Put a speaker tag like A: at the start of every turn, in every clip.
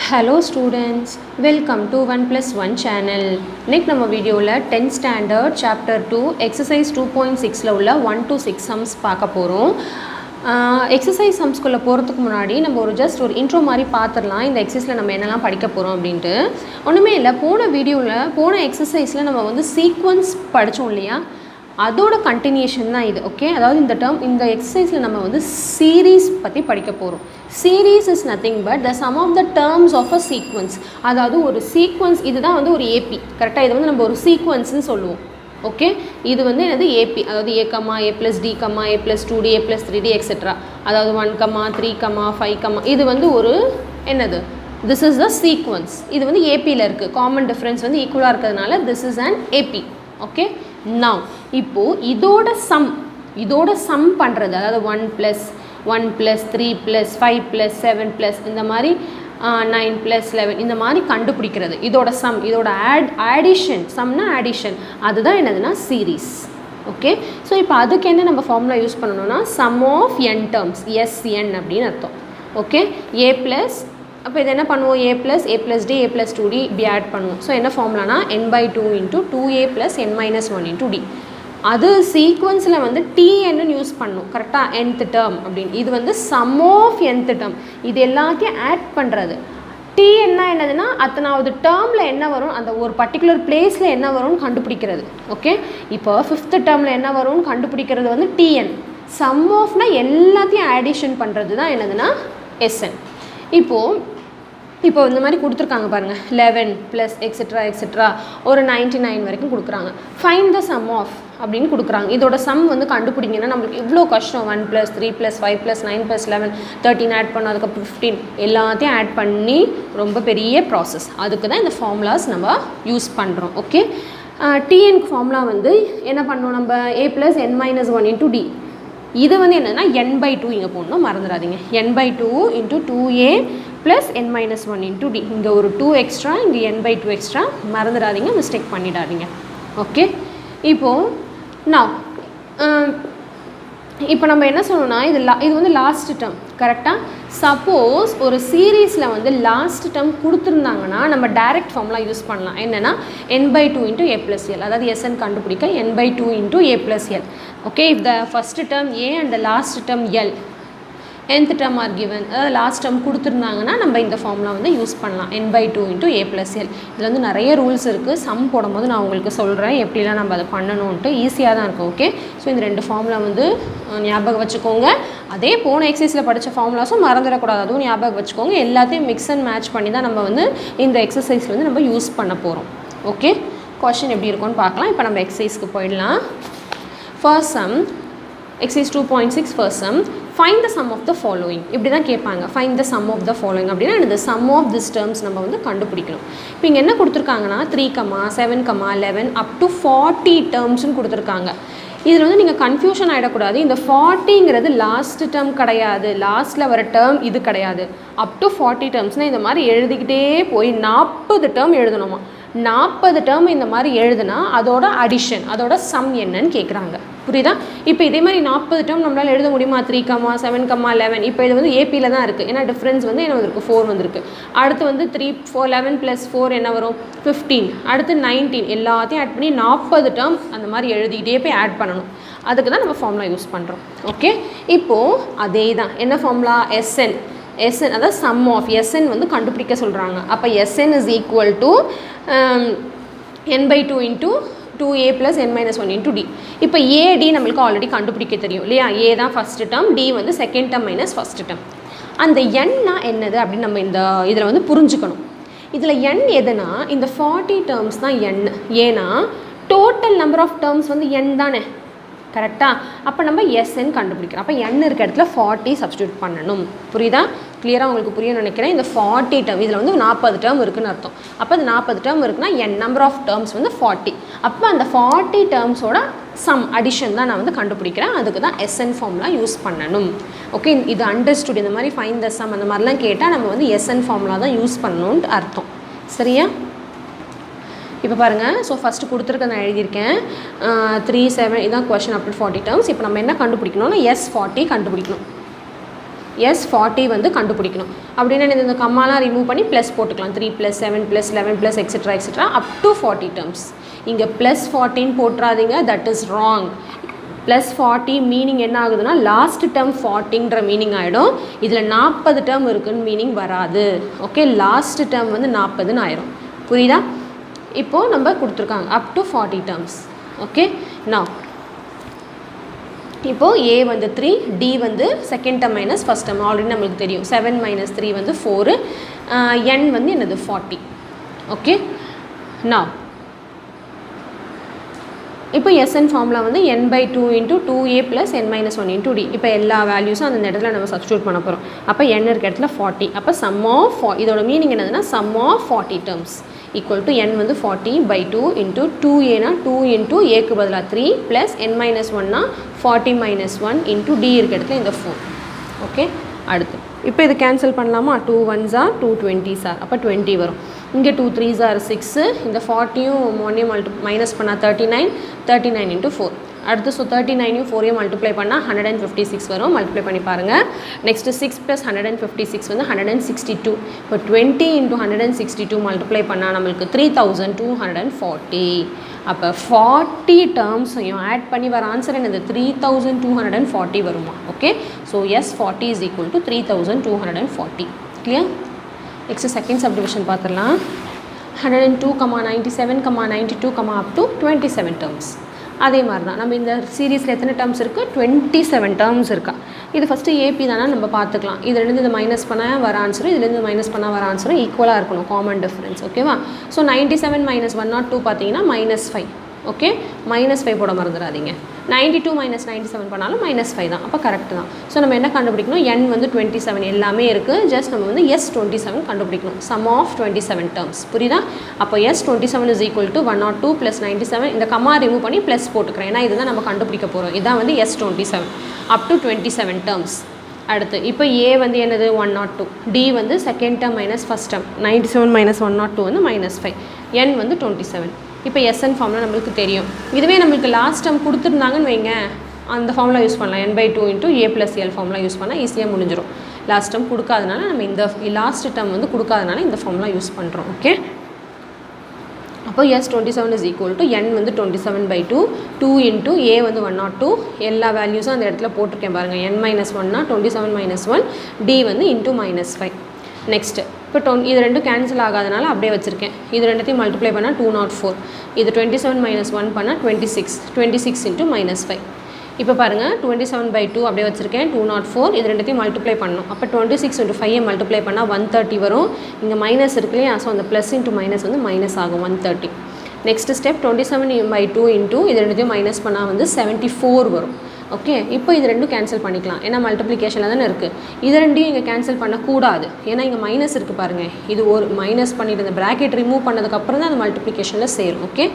A: Hello students, welcome to 1+1 channel. Next நம்ம வீடியோவில் 10th standard chapter 2 exercise 2.6ல உள்ள 1 to 6 sums பார்க்க போகிறோம். எக்ஸசைஸ் சம்ஸ்குள்ளே போகிறதுக்கு முன்னாடி நம்ம ஜஸ்ட் ஒரு இன்ட்ரோ மாதிரி பார்த்துடலாம். இந்த எக்ஸசைஸில் நம்ம என்னெல்லாம் படிக்க போகிறோம் அப்படின்ட்டு. ஒன்றுமே இல்லை, போன எக்ஸசைஸில் நம்ம சீக்வன்ஸ் படித்தோம் இல்லையா, அதோட கண்டினியூஷன் தான் இது. ஓகே, அதாவது இந்த எக்ஸசைஸில் நம்ம சீரீஸ் பற்றி படிக்க போகிறோம். Series is nothing but the sum of the terms of a sequence. அதாவது ஒரு சீக்வன்ஸ், இதுதான் ஒரு ஏபி. கரெக்டாக இது நம்ம ஒரு சீக்வன்ஸ்னு சொல்லுவோம். ஓகே, இது என்னது ஏபி, அதாவது ஏ கமா ஏ ப்ளஸ் டி கமா ஏ ப்ளஸ் 2D ஏ ப்ளஸ் 3D எக்ஸெட்ரா. அதாவது 1, 3, 5, இது ஒரு என்னது, திஸ் இஸ் த சீக்வன்ஸ். இது ஏபியில் இருக்குது. காமன் டிஃப்ரென்ஸ் ஈக்குவலாக இருக்கிறதுனால this is an AB. Okay, now இப்போது இதோட சம் பண்ணுறது, அதாவது 1 + 3 + 5 + 7 + இந்த மாதிரி 9 + 11 இந்த மாதிரி கண்டுபிடிக்கிறது. இதோட ஆடிஷன், சம்னா ஆடிஷன், அதுதான் என்னதுன்னா சீரீஸ். ஓகே, ஸோ இப்போ அதுக்கு என்ன நம்ம ஃபார்முலா யூஸ் பண்ணணும்னா sum of n terms, SN அப்படின்னு அர்த்தம். ஓகே, A ப்ளஸ், அப்போ இது என்ன பண்ணுவோம், A + A + D A + 2D இப்படி ஆட் பண்ணுவோம். ஸோ என்ன ஃபார்முலானா n/2 × 2A + n - 1 × D. அது சீக்வன்ஸில் TN யூஸ் பண்ணும். கரெக்டாக, nth டேர்ம் அப்படின்னு. இது சம் ஆஃப் nth டேர்ம், இது எல்லாத்தையும் ஆட் பண்ணுறது. TN என்னதுன்னா அத்தனாவது டேர்மில் என்ன வரும், அந்த ஒரு பர்டிகுலர் பிளேஸில் என்ன வரும்னு கண்டுபிடிக்கிறது. ஓகே, இப்போ 5th டேர்மில் என்ன வரும்னு கண்டுபிடிக்கிறது TN. சம் ஆஃப்னா எல்லாத்தையும் ஆடிஷன் பண்ணுறது தான் என்னதுன்னா SN. இப்போ இந்த மாதிரி கொடுத்துருக்காங்க பாருங்கள், 11 + எக்ஸெட்ரா ஒரு 99 வரைக்கும் கொடுக்குறாங்க. ஃபைண்ட் த சம் ஆஃப் அப்படின்னு கொடுக்குறாங்க. இதோட சம் கண்டுபிடிங்கன்னா நம்மளுக்கு இவ்வளோ கஷ்டம். 1 + 3 + 5 + 9 + 11 13 ஆட் பண்ண, அதுக்கப்புறம் 15 எல்லாத்தையும் ஆட் பண்ணி ரொம்ப பெரிய ப்ராசஸ். அதுக்கு தான் இந்த ஃபார்முலாஸ் நம்ம யூஸ் பண்ணுறோம். ஓகே, டிஎன்க்கு ஃபார்முலா என்ன பண்ணோம் நம்ம, A + n - 1 × D. இது என்னென்னா n/2 இங்கே போடணும், மறந்துடாதீங்க. n/2 × 2A + n - 1 × D. இங்கே ஒரு 2 எக்ஸ்ட்ரா, இங்கே n/2 எக்ஸ்ட்ரா, மறந்துடாதீங்க, மிஸ்டேக் பண்ணிடாதீங்க. ஓகே, இப்போது இப்போ நம்ம என்ன சொல்லணும்னா இது லாஸ்ட் டேர்ம். கரெக்டாக, சப்போஸ் ஒரு சீரீஸில் லாஸ்ட் டேர்ம் கொடுத்துருந்தாங்கன்னா நம்ம டைரக்ட் ஃபார்முலா யூஸ் பண்ணலாம். என்னென்னா n/2 × A + L, அதாவது SN கண்டுபிடிக்க n/2 × A + L. Okay, if the first term A and the last term L, nth term are given, அதாவது லாஸ்ட் டேர்ம் கொடுத்துருந்தாங்கன்னா நம்ம இந்த ஃபார்முலா யூஸ் பண்ணலாம், n/2 × A + L. இதில் நிறைய ரூல்ஸ் இருக்குது. சம் போடும்போது நான் உங்களுக்கு சொல்கிறேன் எப்படிலாம் நம்ம அதை பண்ணணுன்ட்டு. ஈஸியாக தான் இருக்கும். ஓகே, ஸோ இந்த 2 ஃபார்முலா ஞாபகம் வச்சுக்கோங்க. அதே போன எக்ஸசைஸில் படித்த ஃபார்முலாஸும் மறந்துடக்கூடாது, அதுவும் ஞாபகம் வச்சுக்கோங்க. எல்லாத்தையும் மிக்ஸ் அண்ட் மேட்ச் பண்ணி தான் நம்ம இந்த எக்ஸசைஸில் நம்ம யூஸ் பண்ண போகிறோம். ஓகே, கொஷின் எப்படி இருக்கும்னு பார்க்கலாம். இப்போ நம்ம எக்ஸசைஸ்க்கு போயிடலாம். First sum, exercise 2.6 first sum, find the sum of the following. இப்படி தான் கேட்பாங்க. Find the sum of the following அப்படின்னா இந்த சம் ஆஃப் திஸ் டேர்ம்ஸ் நம்ம கண்டுபிடிக்கணும். இப்போ இங்கே என்ன கொடுத்துருக்காங்கன்னா 3, 7, 11 அப் டு 40 டேர்ம்ஸ்னு கொடுத்துருக்காங்க. இதில் நீங்கள் கன்ஃபியூஷன் ஆகிடக்கூடாது. இந்த 40ங்கிறது லாஸ்ட் டேர்ம் கிடையாது, லாஸ்ட்டில் வர டேர்ம் இது கிடையாது. அப் டு 40 டேர்ம்ஸ்னால் இந்த மாதிரி எழுதிக்கிட்டே போய் 40 டேர்ம் எழுதணுமா. 40 டேர்ம் இந்த மாதிரி எழுதுனா அதோட அடிஷன், அதோட சம் என்னன்னு கேட்குறாங்க. புரியுதா? இப்போ இதே மாதிரி 40 டேர்ம் நம்மளால் எழுத முடியுமா? 3, 7, 11. இப்போ இது ஏபியில் தான் இருக்குது. ஏன்னா டிஃப்ரென்ஸ் என்ன வந்திருக்கு, 4 வந்திருக்கு. அடுத்து 3, 4, 11 + 4 என்ன வரும், 15. அடுத்து 19. எல்லாத்தையும் ஆட் பண்ணி 40 டேர்ம் அந்த மாதிரி எழுதிக்கிட்டே போய் ஆட் பண்ணணும். அதுக்கு தான் நம்ம ஃபார்முலா யூஸ் பண்ணுறோம். ஓகே, இப்போது அதே தான். என்ன ஃபார்முலா, SN, அதாவது சம் ஆஃப் SN கண்டுபிடிக்க சொல்கிறாங்க. அப்போ SN is equal to n/2 × 2A + n - 1 × D. இப்போ AD நம்மளுக்கு ஆல்ரெடி கண்டுபிடிக்க தெரியும் இல்லையா. A தான் first term, D second term minus first term. அந்த n என்னது அப்படின்னு நம்ம இந்த இதில் புரிஞ்சுக்கணும். இதில் n எதுனா இந்த 40 டேர்ம்ஸ் தான் n. ஏன்னா total number of terms n தானே. கரெக்டாக, அப்போ நம்ம SN கண்டுபிடிக்கிறோம். அப்போ n இருக்க இடத்துல 40 சப்ஸ்டியூட் பண்ணணும். புரியுதா? கிளியராக உங்களுக்கு புரியும்னு நினைக்கிறேன். இந்த 40 டேர்ம், இதில் 40 டேர்ம் இருக்குதுன்னு அர்த்தம். அப்போ அது 40 டேர்ம் இருக்குன்னா n நம்பர் ஆஃப் டேர்ம்ஸ் 40. அப்போ அந்த 40 டேர்ம்ஸோட சம் அடிஷன் தான் நான் கண்டுபிடிக்கிறேன். அதுக்கு தான் SN ஃபார்முலா யூஸ் பண்ணணும். ஓகே, இது அண்டர்ஸ்டுட். இந்த மாதிரி ஃபைண்ட் த சம் அந்த மாதிரிலாம் கேட்டால் நம்ம SN ஃபார்முலா தான் யூஸ் பண்ணணுன்ட்டு அர்த்தம். சரியா? இப்போ பாருங்கள், ஸோ ஃபஸ்ட்டு கொடுத்துருக்க நான் எழுதியிருக்கேன் 3, 7 இதுதான் கொஷின் அப் டு 40 டேர்ம்ஸ். இப்போ நம்ம என்ன கண்டுபிடிக்கணும்னா S40 கண்டுபிடிக்கணும். எஸ் 40 வந்து கண்டுபிடிக்கணும். அப்படின்னா இந்த கம்மாலாம் ரிமூவ் பண்ணி ப்ளஸ் போட்டுக்கலாம். 3 + 7 + 11 + எக்ஸெட்ரா அப் டு 40 டேர்ம்ஸ். இங்கே +14 போட்டுறாதீங்க, தட் இஸ் ராங். +40 மீனிங் என்ன ஆகுதுன்னா லாஸ்ட் டேர்ம் 40ன்ற மீனிங் ஆகிடும். இதில் 40 டேர்ம் இருக்குன்னு மீனிங் வராது. ஓகே, லாஸ்ட் டேர்ம் வந்து 40ன்னு ஆயிரும். புரியுதா? இப்போது நம்ம கொடுத்துருக்காங்க அப் டு 40 டேர்ம்ஸ். ஓகே, நான் இப்போது ஏ வந்து 3, டி வந்து second term minus first term already நம்மளுக்கு தெரியும். 7 - 3 வந்து 4, n வந்து என்னது 40. ஓகே, நான் இப்போ SN ஃபார்முலா வந்து n/2 × 2a + n - 1 × d. இப்போ எல்லா வேல்யூஸும் அந்த இடத்துல நம்ம சப்ஸ்டியூட் பண்ண போகிறோம். அப்போ n இருக்க இடத்துல 40. அப்போ சம் ஆஃப் இதோட மீனிங் என்னதுன்னா sum of 40 terms equal to n வந்து 40/2 × 2a 2 × ஏக்கு பதிலாக 3 + n - 1 40 - 1 × d இருக்க இடத்துல இந்த 4. ஓகே, அடுத்து இப்போ இது கேன்சல் பண்ணலாமா? 2 1s are 2 20s are அப்போ 20 வரும். இங்கே 2 3s are 6, இந்த 40யும் 1ஐயும் மைனஸ் பண்ணால் 39, 39 × 4. அடுத்து 39யும் 4ஐயும் மல்டிப்ளை பண்ணால் 156 வரும். மல்டிப்ளை பண்ணி பாருங்கள். நெக்ஸ்ட்டு 6 + 156 வந்து 162. இப்போ 20 × 162 மல்டிப்ளை பண்ணால் நம்மளுக்கு 3240. அப்போ 40 டேர்ம்ஸையும் ஆட் பண்ணி வர ஆன்சர் என்னது 3240 வருமா? Okay, so S40 = 3240. Clear? Next second subdivision பார்த்துடலாம். 102, 97, 92, அப் டு 27 டேர்ம்ஸ். அதே மாதிரி தான் நம்ம இந்த சீரீஸில் எத்தனை டேர்ம்ஸ் இருக்குது? 27 டேர்ம்ஸ் இருக்கா. இது ஃபஸ்ட்டு ஏபி தானே நம்ம பார்த்துக்கலாம். இதுலேருந்து இது மைனஸ் பண்ணால் வர ஆன்சரும் இதுலேருந்து மைனஸ் பண்ணால் வர ஆன்சரும் ஈக்குவலாக இருக்கணும், காமன் டிஃப்ரென்ஸ். ஓகேவா? ஸோ 97 - 102 பார்த்தீங்கன்னா -5. ஓகே, -5 போட மறந்துடாதீங்க. 92 - 97 பண்ணாலும் -5 தான். அப்போ கரெக்ட் தான். ஸோ நம்ம என்ன கண்டுபிடிக்கணும்? n வந்து 27 எல்லாமே இருக்குது. ஜஸ்ட் நம்ம வந்து S27 கண்டுபிடிக்கணும். Sum of 27 terms. புரியுதா? அப்போ S27 = 102 + 97. இந்த கம்மா ரிமூவ் பண்ணி ப்ளஸ் போட்டுக்கிறேன். ஏன்னா இதுதான் நம்ம கண்டுபிடிக்க போகிறோம். இதுதான் வந்து S27 அப் டு 27 டேர்ம்ஸ். அடுத்து இப்போ ஏ வந்து என்னது 102, டி வந்து second term minus first term 97 - 102 வந்து -5, n வந்து 27. இப்போ SN ஃபார்முலா நம்மளுக்கு தெரியும். இதுவே நம்மளுக்கு லாஸ்ட் டேர்ம் கொடுத்துருந்தாங்கன்னு வைங்க, அந்த ஃபார்முலா யூஸ் பண்ணலாம். n/2 × a + l formula use பண்ணால் ஈஸியாக முடிஞ்சிடும். லாஸ்ட் டேர்ம் கொடுக்காதனால நம்ம இந்த லாஸ்ட் டேர்ம் வந்து கொடுக்காதனால இந்த ஃபார்முலா யூஸ் பண்ணுறோம். ஓகே, அப்போ S27 = n வந்து 27/2, 2 × a வந்து 102. எல்லா வேல்யூஸும் அந்த இடத்துல போட்டிருக்கேன் பாருங்கள். n - 1 27 - 1, d வந்து × -5. நெக்ஸ்ட்டு இப்போ இது ரெண்டும் கேன்சல் ஆகாதனால அப்படியே வச்சுருக்கேன். இது ரெண்டுத்தையும் மல்டிப்ளை பண்ணால் 204. இது 27 - 1 பண்ணால் 26, 26 × -5. இப்போ பாருங்கள் 27/2 அப்படியே வச்சுருக்கேன். 204 இது ரெண்டுத்தையும் மல்டிப்ளை பண்ணணும். அப்போ 26 × 5 மல்டிப்ளை பண்ணால் 130 வரும். இங்கே மைனஸ் இருக்கு இல்லையா, ஸோ அந்த ப்ளஸ் × மைனஸ் வந்து மைனஸ் ஆகும் 130. நெக்ஸ்ட் ஸ்டெப் 27/2 இது ரெண்டுத்தையும் மைனஸ் பண்ணால் வந்து 74 வரும். ஓகே, இப்போ இது ரெண்டும் கேன்சல் பண்ணிக்கலாம். ஏன்னா மல்டிப்ளிகேஷனில் தானே இருக்குது. இது ரெண்டையும் இங்கே கேன்சல் பண்ணக்கூடாது. ஏன்னா இங்கே மைனஸ் இருக்குது பாருங்கள். இது ஒரு மைனஸ் பண்ணிட்டு இந்த ப்ராக்கெட் ரிமூவ் பண்ணதுக்கப்புறம் தான் அந்த மல்டிப்ளிகேஷனில் சேரும். ஓகே,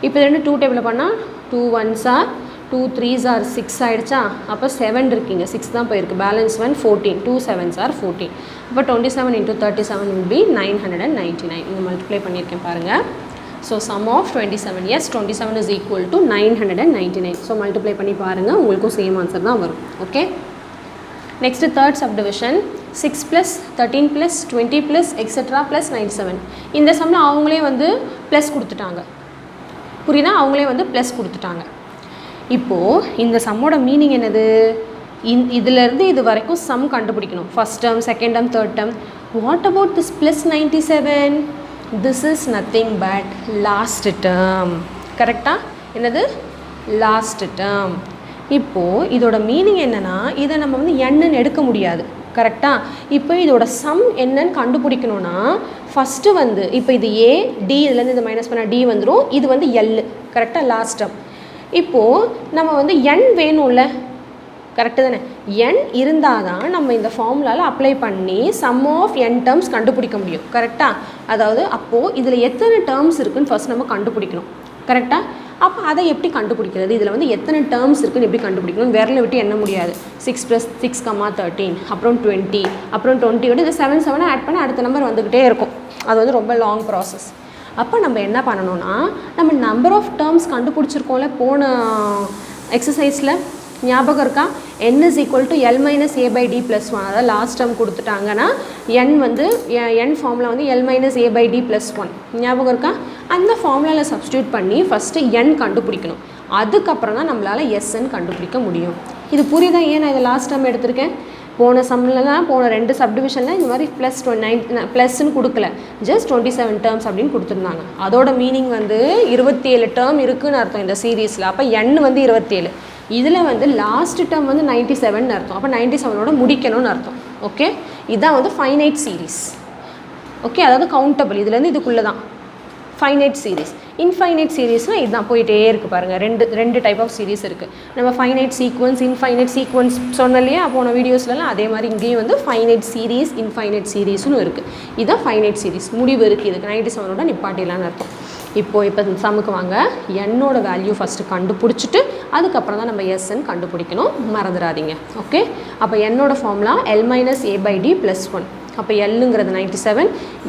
A: இப்போ இது ரெண்டு 2 டேபிளில் பண்ணால் 2 1s are 2 3s are 6 ஆகிடுச்சா. அப்போ 7 இருக்குங்க, 6 தான் போயிருக்கு. Balance 1 14, 2 7s are 14. அப்போ 27 × 37 will be 999. இங்கே மல்டிப்ளை பண்ணியிருக்கேன் பாருங்கள். So sum of 27, S27 = 999. So multiply பண்ணி பாருங்கள், உங்களுக்கும் சேம் ஆன்சர் தான் வரும். Okay, next third subdivision 6 + 13 + 20 + etcetera + 97. இந்த சம்மில் அவங்களே வந்து ப்ளஸ் கொடுத்துட்டாங்க. புரியுதா? அவங்களே வந்து ப்ளஸ் கொடுத்துட்டாங்க. இப்போது இந்த சம்மோட மீனிங் என்னது? இதிலேருந்து இது வரைக்கும் சம் கண்டுபிடிக்கணும். First term, second term, third term. What about this +97? This is nothing but last term. கரெக்டாக? என்னது? Last term. இப்போது இதோட மீனிங் என்னென்னா, இதை நம்ம வந்து என்னன்னு எடுக்க முடியாது. கரெக்டாக? இப்போ இதோட சம் என்னன்னு கண்டுபிடிக்கணும்னா ஃபஸ்ட்டு வந்து இப்போ இது ஏ, டி, இதுலேருந்து இது மைனஸ் பண்ணால் டி வந்துடும். இது வந்து எல். கரெக்டாக? Last term. இப்போது நம்ம வந்து n வேணும்ல, கரெக்டு தானே? n இருந்தால் தான் நம்ம இந்த ஃபார்முலாவில் அப்ளை பண்ணி சம் ஆஃப் n டேர்ம்ஸ் கண்டுபிடிக்க முடியும். கரெக்டாக? அதாவது அப்போது இதில் எத்தனை டேர்ம்ஸ் இருக்குதுன்னு ஃபஸ்ட் நம்ம கண்டுபிடிக்கணும். கரெக்டாக? அப்போ அதை எப்படி கண்டுபிடிக்கிறது? இதில் வந்து எத்தனை டேர்ம்ஸ் இருக்குதுன்னு எப்படி கண்டுபிடிக்கணும்? விரலை விட்டு எண்ண முடியாது. 6 + 6, 13, அப்புறம் 20, அப்புறம் 20 விட இது 7 7 ஆட் பண்ண அடுத்த நம்பர் வந்துக்கிட்டே இருக்கும். அது வந்து ரொம்ப லாங் ப்ராசஸ். அப்போ நம்ம என்ன பண்ணணும்னா, நம்ம நம்பர் ஆஃப் டேர்ம்ஸ் கண்டுபிடிச்சிருக்கோம்ல போன எக்ஸசைஸில், ஞாபகம் இருக்கா? n is equal to L minus A by D plus 1. அதாவது லாஸ்ட் டேர்ம் கொடுத்துட்டாங்கன்னா n வந்து n ஃபார்முலா வந்து L minus A by D plus 1 ஞாபகம் இருக்கா? அந்த ஃபார்முலாவில் சப்ஸ்டியூட் பண்ணி ஃபஸ்ட்டு n கண்டுபிடிக்கணும். அதுக்கப்புறம் தான் நம்மளால் SN கண்டுபிடிக்க முடியும். இது புரியுதா ஏன் நான் இதை லாஸ்ட் டைம் எடுத்திருக்கேன்? போன சம்மில்தான் போன 2 சப்டிவிஷனில் இந்த மாதிரி +9 கொடுக்கல, ஜஸ்ட் 27 டேர்ம்ஸ் அப்படின்னு கொடுத்துருந்தாங்க. அதோட மீனிங் வந்து 27 டேர்ம் இருக்குதுன்னு அர்த்தம் இந்த சீரீஸில். அப்போ n வந்து 27, இதில் வந்து லாஸ்ட் டேர்ம் வந்து 97 அர்த்தம். அப்போ 97ஓட முடிக்கணும்னு அர்த்தம். ஓகே, இதுதான் வந்து ஃபைனைட் சீரீஸ். ஓகே, அதாவது கவுண்டபிள், இதுலேருந்து இதுக்குள்ளே தான் ஃபைனைட் சீரீஸ். இன்ஃபைனைட் சீரீஸ்னால் இதுதான் போயிட்டே இருக்குது பாருங்கள். ரெண்டு டைப் ஆஃப் சீரீஸ் இருக்குது. நம்ம ஃபைனைட் சீக்வன்ஸ், இன்ஃபைனைட் சீக்வன்ஸ் சொன்னோம் இல்லையா போன வீடியோஸ்லாம், அதே மாதிரி இங்கேயும் வந்து ஃபைனைட் சீரீஸ், இன்ஃபைனைட் சீரீஸ்னு இருக்குது. இதுதான் ஃபைனைட் சீரீஸ். முடிவு இருக்குது இதுக்கு. 97ஓட நிப்பாட்டிலான்னு அர்த்தம். இப்போ சமுக்கு வாங்க, என்னோட வேல்யூ ஃபஸ்ட்டு கண்டுபிடிச்சிட்டு அதுக்கப்புறம் தான் நம்ம SN கண்டுபிடிக்கணும், மறந்துடாதீங்க. ஓகே, அப்போ என்னோட formula L minus A by D plus 1. அப்போ Lங்கிறது 97,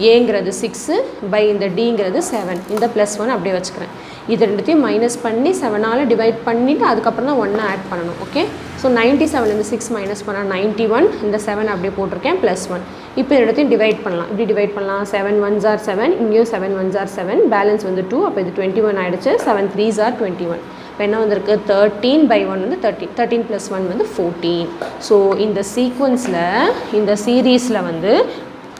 A: ஏங்கிறது 6 பை இந்த Dங்கிறது 7. இந்த +1 அப்படியே வச்சுக்கிறேன். இது ரெண்டுத்தையும் மைனஸ் பண்ணி 7ஆல் டிவைட் பண்ணிவிட்டு அதுக்கப்புறம் தான் 1 ஆட் பண்ணணும். ஓகே, ஸோ 97 இந்த 6 மைனஸ் பண்ணால் 91, இந்த 7 அப்படியே போட்டிருக்கேன் +1. இப்போ இது ரெண்டுத்தையும் டிவைட் பண்ணலாம். இப்படி டிவைட் பண்ணலாம். 7 1s are 7, இங்கேயும் 7 1s are 7, பேலன்ஸ் வந்து 2. அப்போ இது 21 ஆகிடுச்சு. 7 3s are 21. இப்போ என்ன வந்திருக்கு? 13 by 1 வந்து 13. 13 + 1 வந்து 14. ஸோ இந்த சீக்வன்ஸில், இந்த சீரீஸில் வந்து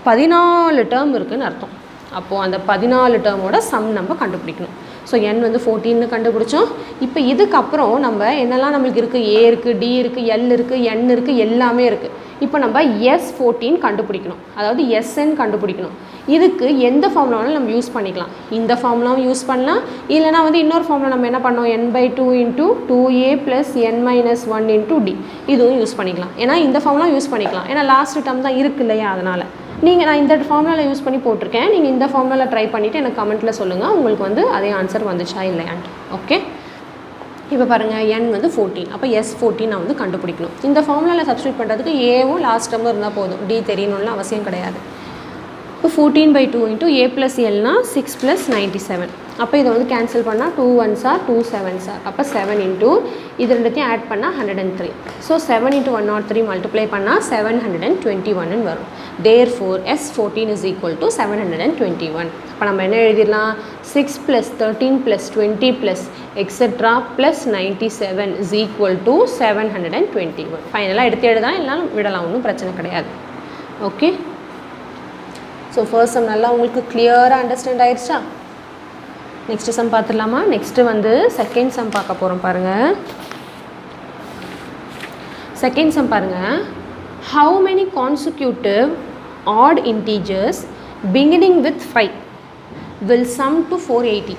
A: 14 டேர்ம் இருக்குதுன்னு அர்த்தம். அப்போது அந்த 14 டேர்மோட சம் நம்ம கண்டுபிடிக்கணும். ஸோ n வந்து 14ன்னு கண்டுபிடிச்சோம். இப்போ இதுக்கப்புறம் நம்ம என்னெல்லாம் நம்மளுக்கு இருக்குது? A இருக்குது, D இருக்குது, L இருக்குது, N இருக்குது, எல்லாமே இருக்குது. இப்போ நம்ம S14 கண்டுபிடிக்கணும், அதாவது SN கண்டுபிடிக்கணும். இதுக்கு எந்த ஃபார்முலாவும் நம்ம யூஸ் பண்ணிக்கலாம். இந்த ஃபார்முலாவும் யூஸ் பண்ணலாம், இல்லைனா வந்து இன்னொரு ஃபார்முலா நம்ம என்ன பண்ணோம், n/2 × 2a + n - 1 × d, இதுவும் யூஸ் பண்ணிக்கலாம். ஏன்னா இந்த ஃபார்முலா யூஸ் பண்ணிக்கலாம், ஏன்னா லாஸ்ட் டேர்ம் தான் இருக்குது இல்லையா, அதனால் நான் இந்த ஃபார்முலாவில் யூஸ் பண்ணி போட்டிருக்கேன். நீங்கள் இந்த ஃபார்முலாவில் ட்ரை பண்ணிவிட்டு எனக்கு கமெண்ட்டில் சொல்லுங்கள் உங்களுக்கு வந்து அதே ஆன்சர் வந்துச்சா இல்லையான்ட்டு. ஓகே, இப்போ பாருங்கள், n வந்து 14, அப்போ S14 நான் வந்து கண்டுபிடிக்கணும். இந்த ஃபார்முலாவில் சப்ஸ்டியூட் பண்ணுறதுக்கு ஏவும் லாஸ்ட் டேர்மும் இருந்தால் போதும், D தெரியணும்னு அவசியம் கிடையாது. இப்போ 14/2 × a + L 6 + 97. அப்போ இதை வந்து கேன்சல் பண்ணால் 2 1s are 2 7s are, அப்போ 7 × இது ரெண்டுத்தையும் ஆட் பண்ணால் 103. ஸோ 7 × 103 மல்டிப்ளை பண்ணால் 721 வரும். Therefore S14 is equal to 721. இப்போ நம்ம என்ன எழுதிடலாம்? 6 + 13 + 20 + etc. + 97 is equal to 721. ஃபைனலாக எடுத்து எழுதலாம், இல்லைனா விடலாம், ஒன்றும் பிரச்சனை கிடையாது. ஓகே, ஸோ ஃபர்ஸ்ட் சம் நல்லா உங்களுக்கு கிளியராக அண்டர்ஸ்டாண்ட் ஆயிடுச்சா? நெக்ஸ்ட்டு சம் பார்த்துடலாமா? நெக்ஸ்ட்டு வந்து செகண்ட் சம் பார்க்க போகிறோம் பாருங்கள். செகண்ட் சம் பாருங்கள். How many consecutive odd integers beginning with 5 will sum to 480?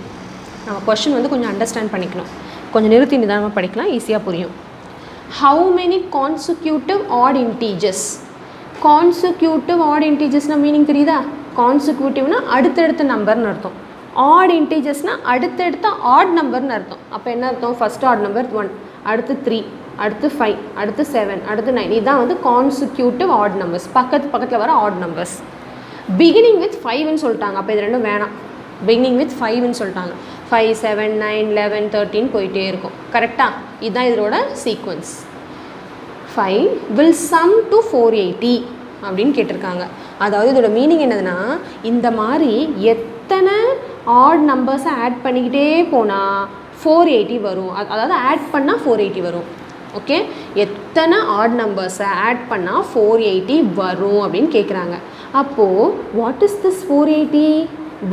A: நம்ம கொஷின் வந்து கொஞ்சம் அண்டர்ஸ்டாண்ட் பண்ணிக்கணும், கொஞ்சம் நிறுத்தி நிதானமாக படிக்கலாம், ஈஸியாக புரியும். How many consecutive odd integers. Consecutive odd இன்டீஜர்ஸ்னால் மீனிங் தெரியுதா? கான்சிக்யூட்டிவ்னா அடுத்தடுத்த நம்பர்னு அர்த்தம். ஆட் இன்டீஜர்ஸ்னால் அடுத்தடுத்த ஆட் நம்பர்னு அர்த்தம். அப்போ என்ன அர்த்தம்? ஃபஸ்ட் ஆட் நம்பர் 1, அடுத்து 3, அடுத்து 5, அடுத்து 7, அடுத்து 9. இதுதான் வந்து கான்சிக்யூட்டிவ் ஆட் நம்பர்ஸ், பக்கத்தில் வர ஆட் நம்பர்ஸ். பிகினிங் வித் 5ன்னு சொல்லிட்டாங்க, அப்போ இது ரெண்டும் வேணாம். பிகினிங் வித் 5ன்னு சொல்லிட்டாங்க. 5 7 9 11 13 போயிட்டே இருக்கும். கரெக்டாக? இதுதான் இதோட சீக்வன்ஸ். 5 will sum to 480 அப்படின்னு கேட்டிருக்காங்க. அதாவது இதோட மீனிங் என்னதுன்னா, இந்த மாதிரி எத்தனை ஆட் நம்பர்ஸை ஆட் பண்ணிக்கிட்டே போனால் 480 வரும். அதாவது ஆட் பண்ணால் 480 வரும். ஓகே, எத்தனை ஆட் நம்பர்ஸை ஆட் பண்ணால் 480 வரும் அப்படின்னு கேட்குறாங்க. அப்போது what is this 480?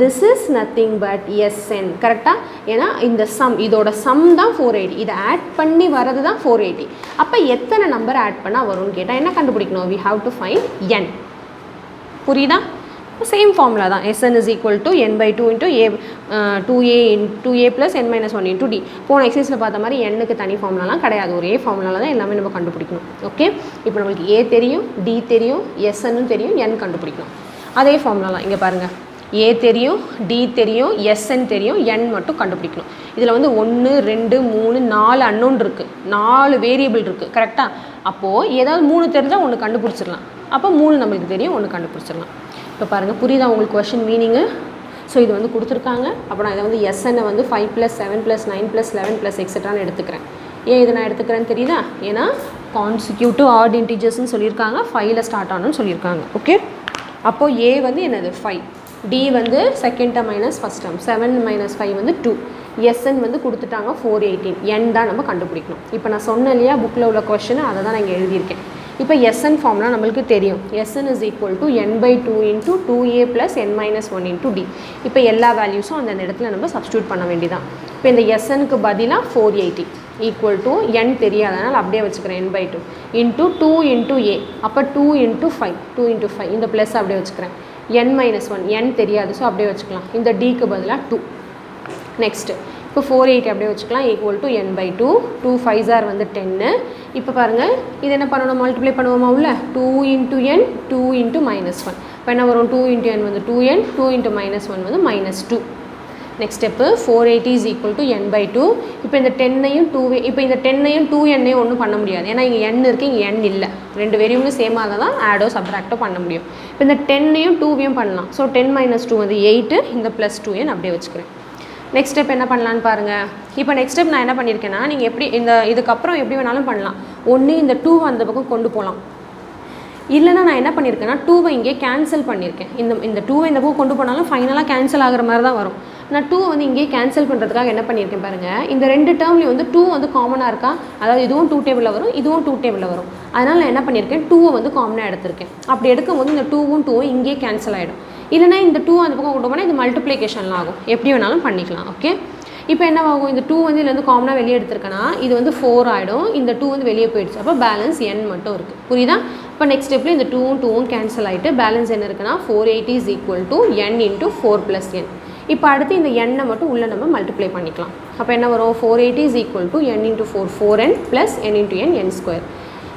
A: This is nothing but SN. கரெக்டாக? ஏன்னா இந்த சம், இதோட சம் தான் 480, இதை ஆட் பண்ணி வர்றது தான் 480. அப்போ எத்தனை நம்பர் ஆட் பண்ணால் வரும்னு கேட்டால் என்ன கண்டுபிடிக்கணும்? we have to find n. புரியுதா? சேம் ஃபார்முலா தான். SN is equal to n/2 × a 2a + n - 1 × d. போன எக்ஸசைஸில் பார்த்த மாதிரி எண்ணுக்கு தனி ஃபார்முலாலாம் கிடையாது, ஒரே ஃபார்முலாவில் தான் எல்லாமே நம்ம கண்டுபிடிக்கணும். ஓகே, இப்போ நம்மளுக்கு a தெரியும், d தெரியும், SNனும் தெரியும், n கண்டுபிடிக்கணும். அதே ஃபார்முலா தான் இங்கே பாருங்கள். A தெரியும், D தெரியும், SN தெரியும், n மட்டும் கண்டுபிடிக்கணும். இதில் வந்து 1 2 3 4 அன்னோன் இருக்குது, 4 வேரியபிள் இருக்குது. கரெக்டாக? அப்போது ஏதாவது 3 தெரிஞ்சால் 1 கண்டுபிடிச்சிடலாம். அப்போ 3 நம்மளுக்கு தெரியும், 1 கண்டுபிடிச்சிடலாம். இப்போ பாருங்கள், புரியுதா உங்களுக்கு கொஷின் மீனிங்கு? ஸோ இது வந்து கொடுத்துருக்காங்க. அப்போ நான் இதை வந்து SN வந்து 5 + 7 + 9 + 11 + etc. எடுத்துக்கிறேன். ஏன் இதை நான் எடுத்துக்கிறேன்னு தெரியுதா? ஏன்னா கான்சிக்யூட்டிவ் ஆட் இன்டிஜர்ஸ்ன்னு சொல்லியிருக்காங்க, 5ல் ஸ்டார்ட் ஆகணும்னு சொல்லியிருக்காங்க. ஓகே, அப்போது ஏ வந்து என்னது 5, டி வந்து second term minus first term, 7 minus 5 வந்து 2, எஸ்என் வந்து கொடுத்துட்டாங்க 418, என் தான் நம்ம கண்டுபிடிக்கணும். இப்போ நான் சொன்னேன் இல்லையா புக்கில் உள்ள கொஸ்டின், அதை தான் நான் இங்கே எழுதியிருக்கேன். இப்போ எஸ்என் ஃபார்ம்லாம் நம்மளுக்கு தெரியும். SN is equal to n/2 into 2a plus n-1 into D. இப்போ எல்லா வேல்யூஸும் அந்த இடத்துல நம்ம சப்ஸ்டியூட் பண்ண வேண்டியதான். இப்போ இந்த எஸ்எனுக்கு பதிலாக 480 ஈக்குவல் டு n தெரியாதனால அப்படியே வச்சுக்கிறேன் n/2 இன்ட்டு 2 இன்ட்டு ஏ, அப்போ 2 இன்ட்டு 5, 2 இன்ட்டு 5 இந்த ப்ளஸ் அப்படியே வச்சுக்கிறேன். n-1 n தெரியாது, ஸோ அப்படியே வச்சுக்கலாம். இந்த டிக்கு பதிலாக 2. நெக்ஸ்ட்டு இப்போ 480 அப்படியே வச்சுக்கலாம் ஈக்குவல் டு n/2, 2 5s வந்து 10. இப்போ பாருங்கள் இது என்ன பண்ணணும், மல்டிப்ளை பண்ணுவோமா உள்ள 2 இன்ட்டு n 2 இன்ட்டு -1. இப்போ என்ன வரும், 2 இன்ட்டு n வந்து 2n, 2 இன்ட்டு -1 வந்து -2. Next step 480 is equal to n/2. இப்போ இந்த 10ஐயும் 2 இப்போ இந்த 10ஐயும் 2n-ஐயும் ஒன்றும் பண்ண முடியாது, ஏன்னா இங்கே n இருக்குது, இங்கே n இல்லை. ரெண்டு வேரியபிளும் சேமாக தான் ஆடோ சப்ராக்டோ பண்ண முடியும். இப்போ இந்த 10ஐயும் 2வையும் பண்ணலாம். ஸோ 10 - 2 வந்து 8, இந்த +2n அப்படியே வச்சுக்கிறேன். நெக்ஸ்ட் ஸ்டெப் என்ன பண்ணலான்னு பாருங்கள். இப்போ நெக்ஸ்ட் ஸ்டெப் நான் என்ன பண்ணியிருக்கேன்னா, நீங்கள் எப்படி இதுக்கப்புறம் எப்படி வேணாலும் பண்ணலாம். ஒன்று இந்த 2 அந்த பக்கம் கொண்டு போகலாம், இல்லைனா நான் என்ன பண்ணியிருக்கேன்னா 2வை இங்கே கேன்சல் பண்ணியிருக்கேன். இந்த 2வை இந்த பக்கம் கொண்டு போனாலும் ஃபைனலாக கேன்சல் ஆகிற மாதிரி தான் வரும். நான் 2 வந்து இங்கே கேன்சல் பண்ணுறதுக்காக என்ன பண்ணியிருக்கேன் பாருங்கள். இந்த ரெண்டு டேர்ம்லேயும் வந்து 2 வந்து காமனாக இருக்கா, அதாவது இதுவும் 2 டேபிளில் வரும், இதுவும் 2 டேபிளில் வரும். அதனால் நான் என்ன பண்ணியிருக்கேன், 2வை வந்து காமனாக எடுத்திருக்கேன். அப்படி எடுக்கும்போது இந்த 2வும் 2வும் இங்கே கேன்சல் ஆகிடும். இல்லைனா இந்த 2 அந்த பக்கம் கொண்டு போனால் இது மல்டிப்ளிகேஷன்லாம் ஆகும். எப்படி வேணாலும் பண்ணிக்கலாம். ஓகே, இப்போ என்ன ஆகும், இந்த 2 வந்து இதுலேருந்து காமனாக வெளியே எடுத்துருக்கேன்னா இது வந்து 4 ஆகிடும், இந்த 2 வந்து வெளியே போயிடுச்சு. அப்போ பேலன்ஸ் n மட்டும் இருக்குது. புரியுதா? இப்போ நெக்ஸ்ட் ஸ்டெப்பில் இந்த 2வும் கேன்சல் ஆகிட்டு பேலன்ஸ் என்ன இருக்குன்னா 480 is equal to n into 4 + n. இப்போ அடுத்து இந்த n மட்டும் உள்ளே நம்ம மல்டிப்ளை பண்ணிக்கலாம். அப்போ என்ன வரும், 480 is equal to n into 4 4n plus n into n n².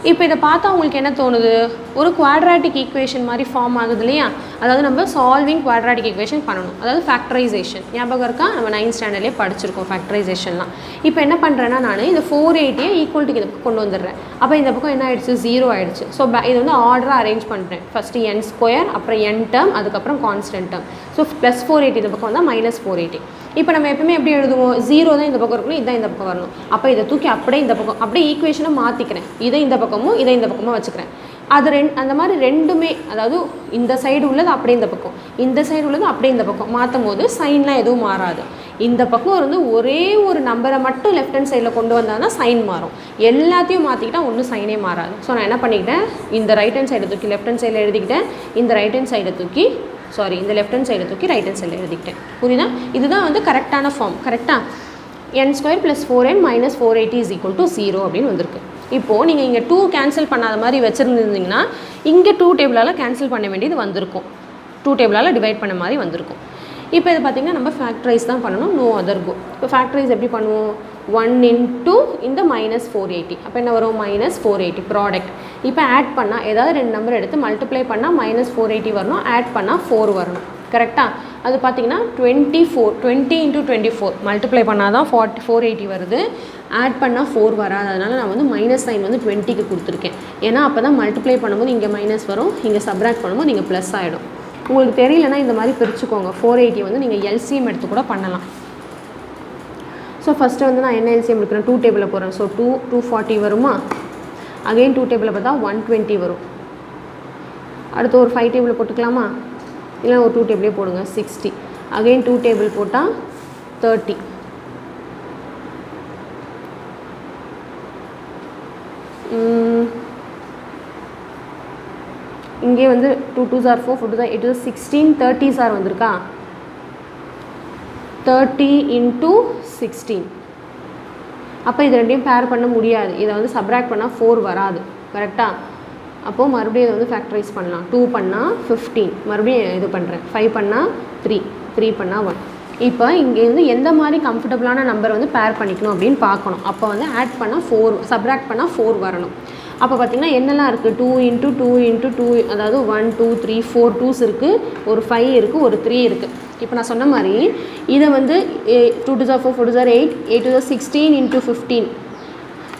A: இப்போ இதை பார்த்தா உங்களுக்கு என்ன தோணுது, ஒரு குவாட்ராட்டிக் ஈக்குவேஷன் மாதிரி ஃபார்ம் ஆகுது இல்லையா? அதாவது நம்ம சால்விங் குவாட்ராட்டிக் ஈக்குவேஷன் பண்ணணும், அதாவது ஃபேக்டரைசேஷன். ஞாபகம் இருக்கா, நம்ம 9th ஸ்டாண்டர்ட்லேயே படிச்சிருக்கோம் ஃபேக்டரைசேஷன்லாம். இப்போ என்ன பண்ணுறேன்னா நான் இந்த 480 ஈக்குவல் டு இதுக்கு கொண்டு வந்துடுறேன். அப்போ இந்த பக்கம் என்ன ஆயிடுச்சு, 0 ஆயிடுச்சு. ஸோ இது வந்து ஆர்டராக அரேஞ்ச் பண்ணுறேன். ஃபஸ்ட்டு n², அப்புறம் n டேர்ம், அதுக்கப்புறம் கான்ஸ்டன்ட் டேர்ம். ஸோ +480 இந்த பக்கம் வந்தால் -480. இப்போ நம்ம எப்பவுமே எப்படி எழுதுவோம், 0 தான் இந்த பக்கம் இருக்கணும், இதுதான் இந்த பக்கம் வரணும். அப்போ இதை தூக்கி அப்படியே இந்த பக்கம் அப்படியே ஈக்குவேஷனை மாற்றிக்கிறேன். இதை இந்த பக்கமும் இதை இந்த பக்கமும் வச்சுக்கிறேன். அது அந்த மாதிரி ரெண்டுமே, அதாவது இந்த சைடு உள்ளது அப்படியே இந்த பக்கம், இந்த சைடு உள்ளது அப்படியே இந்த பக்கம் மாற்றும் போது சைன்லாம் எதுவும் மாறாது. இந்த பக்கம் வந்து ஒரே ஒரு நம்பரை மட்டும் லெஃப்ட் ஹேண்ட் சைடில் கொண்டு வந்தால் தான் சைன் மாறும். எல்லாத்தையும் மாற்றிக்கிட்டால் ஒன்றும் சைனே மாறாது. ஸோ நான் என்ன பண்ணிக்கிட்டேன், இந்த ரைட் ஹேண்ட் சைடை தூக்கி லெஃப்ட் ஹேண்ட் சைடில் எழுதிக்கிட்டேன், இந்த ரைட் ஹேண்ட் சைடை தூக்கி இந்த லெஃப்ட் ஹேண்ட் சைடை தூக்கி ரைட் ஹேண்ட் சைடில் எழுதிக்கிட்டேன். புரியுதா? இதுதான் வந்து கரெக்டான ஃபார்ம். கரெக்டாக n² + 4n - 480 is equal to 0 அப்படின்னு வந்திருக்கு. இப்போது நீங்கள் இங்கே 2 கேன்சல் பண்ணாத மாதிரி வச்சுருந்துருந்தீங்கன்னா இங்கே 2 டேபிளால் கேன்சல் பண்ண வேண்டியது வந்திருக்கும், 2 டேபிளால் டிவைட் பண்ண மாதிரி வந்திருக்கும். இப்போ இது பார்த்திங்கன்னா நம்ம ஃபேக்டரைஸ் தான் பண்ணணும், நோ அதர் கோ. இப்போ ஃபேக்டரைஸ் எப்படி பண்ணுவோம், 1 இன்ட்டு இந்த -480. அப்போ என்ன வரும், -480 ப்ராடக்ட். இப்போ ஆட் பண்ணால் ஏதாவது 2 நம்பர் எடுத்து மல்டிப்ளை பண்ணால் -480 வரணும், ஆட் பண்ணால் 4 வரணும். கரெக்டாக? அது பார்த்திங்கன்னா 24, 20 × 24 மல்டிப்ளை பண்ணால் தான் 480 வருது, ஆட் பண்ணால் 4 வராது. அதனால் நான் வந்து மைனஸ் சைன் வந்து 20க்கு கொடுத்துருக்கேன். ஏன்னா அப்போ தான் மல்டிப்ளை பண்ணும்போது இங்கே மைனஸ் வரும், இங்கே சப்ராக்ட் பண்ணும்போது இங்கே ப்ளஸ் ஆகிடும். உங்களுக்கு தெரியலனா இந்த மாதிரி பிரிச்சுக்கோங்க. 480 வந்து நீங்கள் எல்சிஎம் எடுத்து கூட பண்ணலாம். ஸோ ஃபஸ்ட்டு வந்து நான் என்ன எல்சிஎம் எடுக்கிறேன், 2 டேபிளில் போகிறேன். ஸோ 240 வருமா, அகெயின் 2 டேபிளில் பார்த்தா 120 வரும். அடுத்து ஒரு 5 டேபிளில் போட்டுக்கலாமா, இல்லை ஒரு 2 டேபிளே போடுங்க, 60. அகெயின் 2 டேபிள் போட்டால் 30. இங்கே வந்து 2 2s are 4, 4 2s are 8, 16, 30s are வந்திருக்கா, 30 × 16. அப்போ இது ரெண்டையும் பேர் பண்ண முடியாது, இதை வந்து சப்ராக்ட் பண்ணால் 4 வராது. கரெக்டாக? அப்போது மறுபடியும் இதை வந்து ஃபேக்டரைஸ் பண்ணலாம். 2 பண்ணால் 15, மறுபடியும் இது பண்ணுறேன், 5 பண்ணால் 3, 3 பண்ணால் 1. இப்போ இங்கே வந்து எந்த மாதிரி கம்ஃபர்டபுளான நம்பர் வந்து பேர் பண்ணிக்கணும் அப்படின்னு பார்க்கணும். அப்போ வந்து ஆட் பண்ணால் 4, சப்ராக்ட் பண்ணால் 4 வரணும். அப்போ பார்த்திங்கன்னா என்னெல்லாம் இருக்குது, 2 × 2 × 2, அதாவது 1 2 3 4 2s இருக்குது, ஒரு 5 இருக்குது, ஒரு 3 இருக்குது. இப்போ நான் சொன்ன மாதிரி இதை வந்து 2 2s are 4, 4 2s are 8, 8 2s are 16 × 15.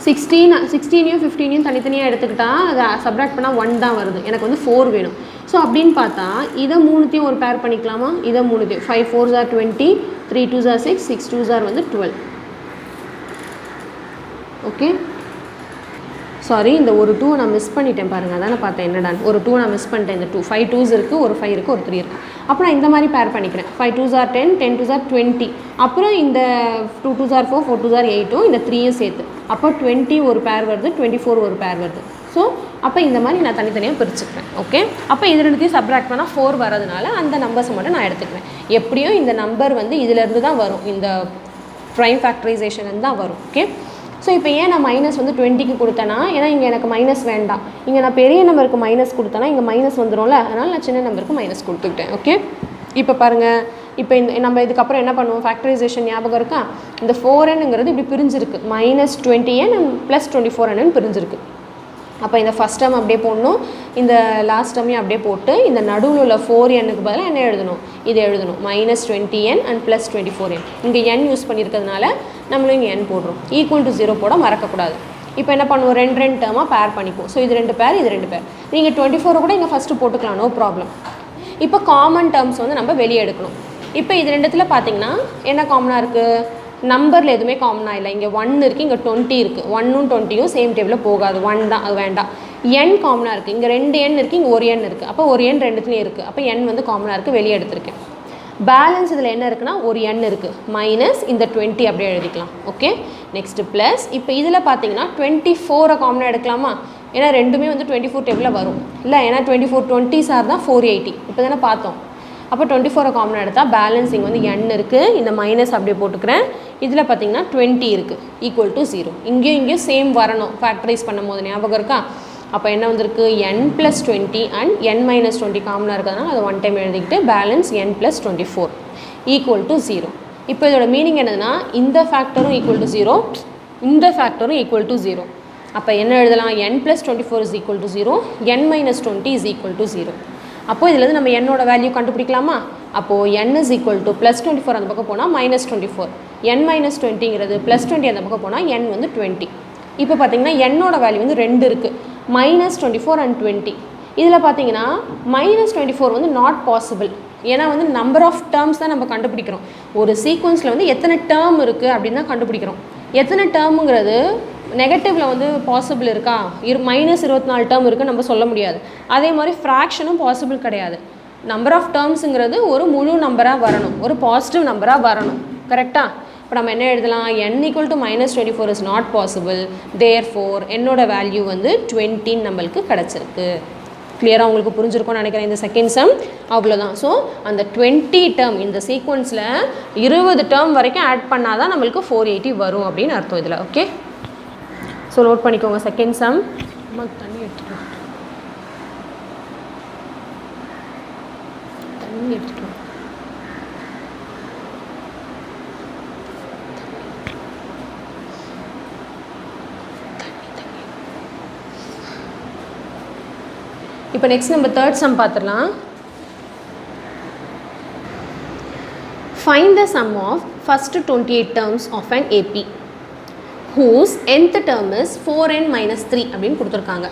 A: 16யும் 15யும் தனித்தனியாக எடுத்துக்கிட்டால் அதை சப்ராக்ட் பண்ணால் 1 தான் வருது, எனக்கு வந்து 4 வேணும். ஸோ அப்படின்னு பார்த்தா இதை 3த்தையும் ஒரு பேர் பண்ணிக்கலாமா, இதை 3த்தையும் 5 4s are 20, 3 2s are 6, 6 2s are வந்து 12. ஓகே சாரி இந்த ஒரு 2 நான் மிஸ் பண்ணிட்டேன் பாருங்கள், அதான் நான் பார்த்தேன் என்னடா ஒரு 2 நான் மிஸ் பண்ணிட்டேன். இந்த 5 2s இருக்குது, ஒரு 5 இருக்குது, ஒரு 3 இருக்குது. அப்போ நான் இந்த மாதிரி பேர் பண்ணிக்கிறேன். 5 2s are 10, 10 2s are 20. அப்புறம் இந்த 2 2s are 4, 4 2s are 8, இந்த 3யும் சேர்த்து அப்போ 20 ஒரு பேர் வருது, 24 ஒரு பேர் வருது. ஸோ அப்போ இந்த மாதிரி நான் தனித்தனியாக பிரிச்சுக்கிறேன். ஓகே, அப்போ இது ரெண்டுத்தையும் சப்ராக்ட் பண்ணால் 4 வரதுனால அந்த நம்பர்ஸை மட்டும் நான் எடுத்துக்கிறேன். எப்படியும் இந்த நம்பர் வந்து இதிலேருந்து தான் வரும், இந்த ப்ரைம் ஃபேக்டரைசேஷன் தான் வரும். ஓகே, ஸோ இப்போ ஏன் நான் மைனஸ் வந்து 20க்கு கொடுத்தேன்னா, ஏன்னா இங்கே எனக்கு மைனஸ் வேண்டாம். இங்கே நான் பெரிய நம்பருக்கு மைனஸ் கொடுத்தேன்னா இங்கே மைனஸ் வந்துடும்ல, அதனால் நான் சின்ன நம்பருக்கு மைனஸ் கொடுத்துக்கிட்டேன். ஓகே, இப்போ பாருங்கள், இப்போ இந்த நம்ம இதுக்கப்புறம் என்ன பண்ணுவோம், ஃபேக்டரைசேஷன் ஞாபகம் இருக்கா? இந்த 4nங்கிறது இப்படி பிரிஞ்சிருக்கு, -20n and +24n பிரிஞ்சிருக்கு. அப்போ இந்த ஃபஸ்ட் டேர்ம் அப்படியே போடணும், இந்த லாஸ்ட் டேர்மையும் அப்படியே போட்டு இந்த நடுவில் உள்ள 4nக்கு பதிலாக என்ன எழுதணும், இது எழுதணும் -20n and +24n. இங்கே n யூஸ் பண்ணியிருக்கிறதுனால நம்மளும் இங்கே n போடுறோம். ஈக்குவல் டு 0 போட மறக்கக்கூடாது. இப்போ என்ன பண்ணுவோம், ரெண்டு டேர்மாக பேர் பண்ணிப்போம். ஸோ இது 2 பேர், இது 2 பேர். நீங்கள் 24 கூட இங்கே ஃபஸ்ட்டு போட்டுக்கலாம், நோ ப்ராப்ளம். இப்போ காமன் டேர்ம்ஸ் வந்து நம்ம வெளியே எடுக்கணும். இப்போ இது ரெண்டுத்தில் பார்த்தீங்கன்னா என்ன காமனாக இருக்குது, நம்பரில் எதுவுமே காமனாக இல்லை. இங்கே 1 இருக்குது, இங்கே 20 இருக்குது. 1ம் 20யும் சேம் டேபிளில் போகாது, 1 தான், அது வேண்டாம். n காமனாக இருக்குது, இங்கே 2 n இருக்குது, இங்கே 1 n இருக்குது. அப்போ 1 n ரெண்டுத்துலேயும் இருக்குது. அப்போ n வந்து காமனாக இருக்குது, வெளியே எடுத்திருக்கேன். பேலன்ஸ் இதில் என்ன இருக்குன்னா ஒரு n இருக்குது, மைனஸ் இந்த 20 அப்படியே எழுதிக்கலாம். Okay, next plus. இப்போ இதில் பார்த்தீங்கன்னா 24 காமனாக எடுக்கலாமா, ஏன்னா ரெண்டுமே வந்து 24 டேபிளில் வரும் இல்லை, ஏன்னா 24 20s தான் 480 இப்போ தானே பார்த்தோம். அப்போ 24 காமனாக எடுத்தால் பேலன்ஸிங் வந்து n இருக்குது, இந்த மைனஸ் அப்படியே போட்டுக்கிறேன். இதில் பார்த்தீங்கன்னா 20 இருக்குது, ஈக்குவல் டு 0. இங்கேயும் சேம் வரணும் ஃபேக்டரைஸ் பண்ணும் போது, ஞாபகம் இருக்கா? அப்போ என்ன வந்திருக்கு, n + 20 அண்ட் n - 20 காமனாக இருக்கிறதுனால அதை 1 டைம் எழுதிக்கிட்டு பேலன்ஸ் n + 24 ஈக்குவல் டு 0. இப்போ இதோட மீனிங் என்னதுன்னா, இந்த ஃபேக்டரும் ஈக்குவல் டு 0, இந்த ஃபேக்டரும் ஈக்குவல் டு 0. அப்போ என்ன எழுதலாம், n + 24 is equal to 0, n - 20 is equal to 0. அப்போது இதில் நம்ம என்னோட வேல்யூ கண்டுபிடிக்கலாமா? அப்போது n is equal to +24 அந்த பக்கம் போனால் -24, n - 20ங்கிறது +20 அந்த பக்கம் போனால் n வந்து 20. இப்போ பார்த்தீங்கன்னா என்னோட வேல்யூ வந்து 2 இருக்குது, -24 and 20. இதில் பார்த்தீங்கன்னா -24 வந்து நாட் பாசிபிள், ஏன்னா வந்து நம்பர் ஆஃப் டேர்ம்ஸ் தான் நம்ம கண்டுபிடிக்கிறோம். ஒரு சீக்வன்ஸில் வந்து எத்தனை டேர்ம் இருக்குது அப்படின்னு தான் கண்டுபிடிக்கிறோம். எத்தனை டேர்முங்கிறது நெகட்டிவில் வந்து பாசிபிள் இருக்கா, -24 டேர்ம் இருக்குது நம்ம சொல்ல முடியாது. அதே மாதிரி ஃப்ராக்ஷனும் பாசிபிள் கிடையாது. நம்பர் ஆஃப் டேர்ம்ஸுங்கிறது ஒரு முழு நம்பராக வரணும், ஒரு பாசிட்டிவ் நம்பராக வரணும். கரெக்டாக? இப்போ நம்ம என்ன எழுதலாம், n = -24 is not possible, therefore என்னோட வேல்யூ வந்து 20 நம்மளுக்கு கிடச்சிருக்கு. கிளியராக உங்களுக்கு புரிஞ்சிருக்கும்னு நினைக்கிறேன் இந்த செகண்ட் சம். அவ்வளோதான். ஸோ அந்த 20 டேர்ம் இந்த சீக்வன்ஸில் 20 டேர்ம் வரைக்கும் ஆட் பண்ணால் தான் நம்மளுக்கு 480 வரும் அப்படின்னு அர்த்தம் இதில். ஓகே, ஸோ நோட் பண்ணிக்கோங்க செகண்ட் சம். தண்ணி எடுத்துகிட்டு இப்போ நெக்ஸ்ட் நம்ம தேர்ட் சம் பார்த்துடலாம். Find the sum of first 28 terms of an AP whose nth term is 4n - 3 அப்படின்னு கொடுத்துருக்காங்க.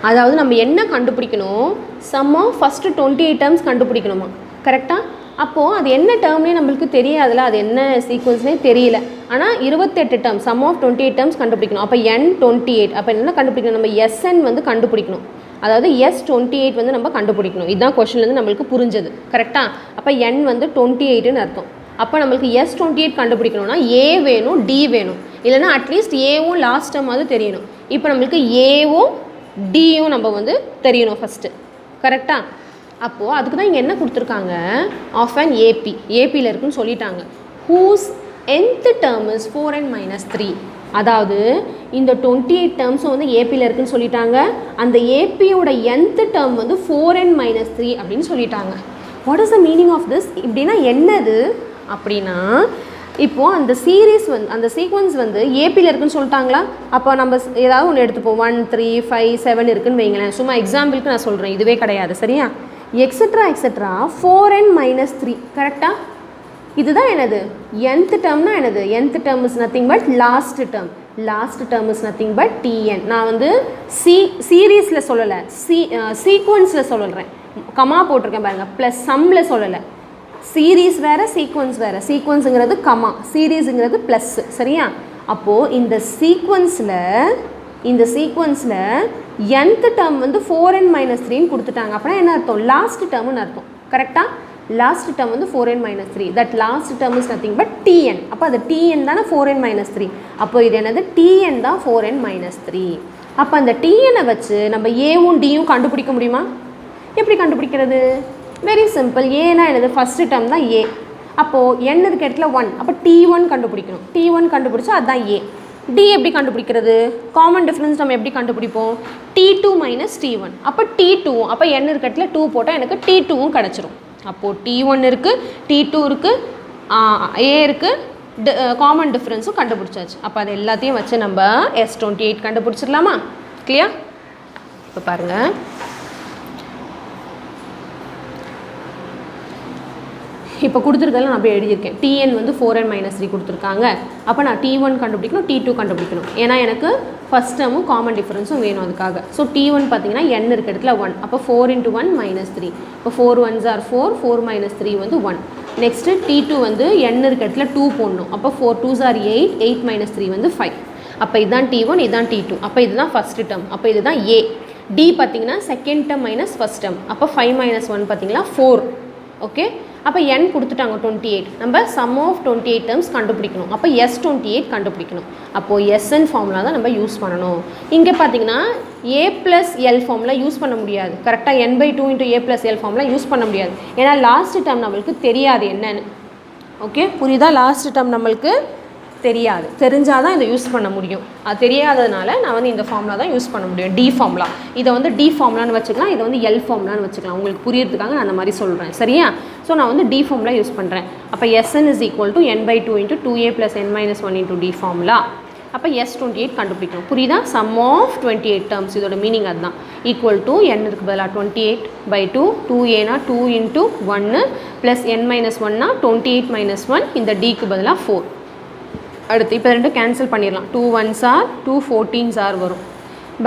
A: அதாவது நம்ம என்ன கண்டுபிடிக்கணும், சம் ஆஃப் ஃபஸ்ட்டு 28 டேர்ம்ஸ் கண்டுபிடிக்கணுமா? கரெக்டாக? அப்போது அது என்ன டேர்ம்னே நம்மளுக்கு தெரியாதுல, அது என்ன சீக்வன்ஸ்னே தெரியல. ஆனால் 28 டேர்ம், சம் ஆஃப் 28 டேர்ம்ஸ் கண்டுபிடிக்கணும். அப்போ n 28, அப்போ என்ன கண்டுபிடிக்கணும், நம்ம Sn வந்து கண்டுபிடிக்கணும். அதாவது S28 வந்து நம்ம கண்டுபிடிக்கணும். இதுதான் கொஷின்லேருந்து நம்மளுக்கு புரிஞ்சது. கரெக்டாக? அப்போ n வந்து 28ன்னு அர்த்தம். அப்போ நம்மளுக்கு S28 கண்டுபிடிக்கணும்னா A வேணும், D வேணும், இல்லைனா அட்லீஸ்ட் ஏவும் லாஸ்ட் டேர்மாவது தெரியணும். இப்போ நம்மளுக்கு ஏவும் டியும் நம்ம வந்து தெரியணும் ஃபஸ்ட்டு. கரெக்டாக? அப்போது அதுக்கு தான் இங்கே என்ன கொடுத்துருக்காங்க, ஆஃப் அன் ஏபி, ஏபியில் இருக்குன்னு சொல்லிட்டாங்க. Whose nth term is 4n - 3. அதாவது இந்த 28 டேர்ம்ஸும் வந்து ஏபியில் இருக்குன்னு சொல்லிட்டாங்க. அந்த ஏபியோட nth term வந்து 4n - 3 அப்படின்னு சொல்லிட்டாங்க. What is the meaning of this? இப்படின்னா என்னது அப்படின்னா, இப்போது அந்த சீரீஸ் வந்து அந்த சீக்வன்ஸ் வந்து ஏபியில் இருக்குன்னு சொல்லிட்டாங்களா? அப்போ நம்ம ஏதாவது ஒன்று எடுத்துப்போம், 1 3 5 7 இருக்குன்னு வைங்களேன். சும்மா எக்ஸாம்பிளுக்கு நான் சொல்கிறேன், இதுவே கிடையாது. சரியா? Etcetera etcetera 4n - 3. கரெக்டாக? இதுதான் என்னது nth டேர்ம்னா என்னது, nth term is nothing but last term. Last term is nothing but tn. நான் வந்து சீரீஸில் சொல்லலை, சீக்வன்ஸில் சொல்கிறேன். கமா போட்டிருக்கேன் பாருங்கள், ப்ளஸ் சம்மில் சொல்லலை. சீரீஸ் வேறு, சீக்வன்ஸ் வேறு. சீக்வன்ஸுங்கிறது கமா, சீரீஸுங்கிறது ப்ளஸ். சரியா? அப்போது இந்த சீக்வன்ஸில் nth டேர்ம் வந்து 4n - 3ன்னு கொடுத்துட்டாங்க. அப்படின்னா என்ன அர்த்தம்? லாஸ்ட் டேர்ம்னு அர்த்தம். கரெக்டாக? லாஸ்ட் டேர்ம் வந்து 4n - 3. That last term is nothing but tn. அப்போ அது tn தானே 4n - 3. அப்போ இது என்னது? tn தான் 4n - 3. அப்போ அந்த tnஐ வச்சு நம்ம ஏவும் டியும் கண்டுபிடிக்க முடியுமா? எப்படி கண்டுபிடிக்கிறது? Very simple. ஏன்னா என்னது? ஃபஸ்ட்டு டேர்ம் தான் ஏ. அப்போது n இதுக்கு இடத்துல 1. அப்போ t1 கண்டுபிடிக்கணும். t1 கண்டுபிடிச்சா அதுதான் ஏ. டி எப்படி கண்டுபிடிக்கிறது? காமன் டிஃப்ரென்ஸ் நம்ம எப்படி கண்டுபிடிப்போம்? t2 - t1. அப்போ t2, அப்போ n இருக்க இடத்துல 2 போட்டால் எனக்கு t2வும் கிடச்சிரும். அப்போது t1 இருக்குது, t2 இருக்குது, a இருக்குது, காமன் டிஃப்ரென்ஸும் கண்டுபிடிச்சாச்சு. அப்போ அது எல்லாத்தையும் வச்சு நம்ம S28 கண்டுபிடிச்சிடலாமா? கிளியர்? இப்போ பாருங்கள், இப்போ கொடுத்துருக்கெல்லாம் நான் அப்படியே எழுதியிருக்கேன். tn வந்து 4n - 3 கொடுத்துருக்காங்க. அப்போ நான் t1 கண்டுபிடிக்கணும், t2 கண்டுபிடிக்கணும். ஏன்னா எனக்கு ஃபஸ்ட் டேர்மும் காமன் டிஃபரன்ஸும் வேணும் அதுக்காக. ஸோ t1 பார்த்தீங்கன்னா n இருக்க இடத்துல 1. அப்போ 4 × 1 - 3. இப்போ 4 1s are 4, 4 - 3 வந்து 1. நெக்ஸ்ட்டு t2 வந்து n இருக்க இடத்துல 2 போடணும். அப்போ 4 2s are 8, 8 - 3 வந்து 5. அப்போ இதுதான் t1, இதுதான் t2. அப்போ இதுதான் ஃபஸ்ட்டு டேர்ம். அப்போ இதுதான் a. d பார்த்தீங்கன்னா second term minus first term. அப்போ 5 - 1 பார்த்தீங்கன்னா 4. ஓகே, அப்போ n கொடுத்துட்டாங்க 28. நம்ம சம் ஆஃப் 28 டேர்ம்ஸ் கண்டுபிடிக்கணும். அப்போ S28 கண்டுபிடிக்கணும். அப்போது SN ஃபார்முலா தான் நம்ம யூஸ் பண்ணணும். இங்கே பார்த்தீங்கன்னா a + l ஃபார்முலா யூஸ் பண்ண முடியாது. கரெக்டாக n/2 × a + l formula use பண்ண முடியாது. ஏன்னா லாஸ்ட் டேர்ம் நம்மளுக்கு தெரியாது என்னன்னு. ஓகே, புரியுதா? லாஸ்ட் டேர்ம் நம்மளுக்கு தெரியாது. தெரிஞ்சால் தான் இதை யூஸ் பண்ண முடியும். அது தெரியாததுனால நான் வந்து இந்த ஃபார்முலா தான் யூஸ் பண்ண முடியும், டி ஃபார்முலா. இதை வந்து டி ஃபார்முலான்னு வச்சுக்கலாம், இதை வந்து எல் ஃபார்முலான்னு வச்சுக்கலாம். உங்களுக்கு புரியறதுக்காக நான் அந்த மாதிரி சொல்கிறேன். சரியா? ஸோ நான் வந்து டி ஃபார்முலா யூஸ் பண்ணுறேன். அப்போ SN = n/2 × 2a + n - 1 × D formula. அப்போ S28 கண்டுபிடிக்கணும். புரியுதா? சம் ஆஃப் 28 டேர்ம்ஸ், இதோட மீனிங் அதுதான். ஈக்குவல் டு n இருக்கு பதிலாக 28/2, 2a = 2 × 1 + n - 1 28 - 1, இந்த டிக்கு பதிலாக 4. அடுத்து இப்போ ரெண்டும் கேன்சல் பண்ணிடலாம். 2 1s are 2 14s are வரும்.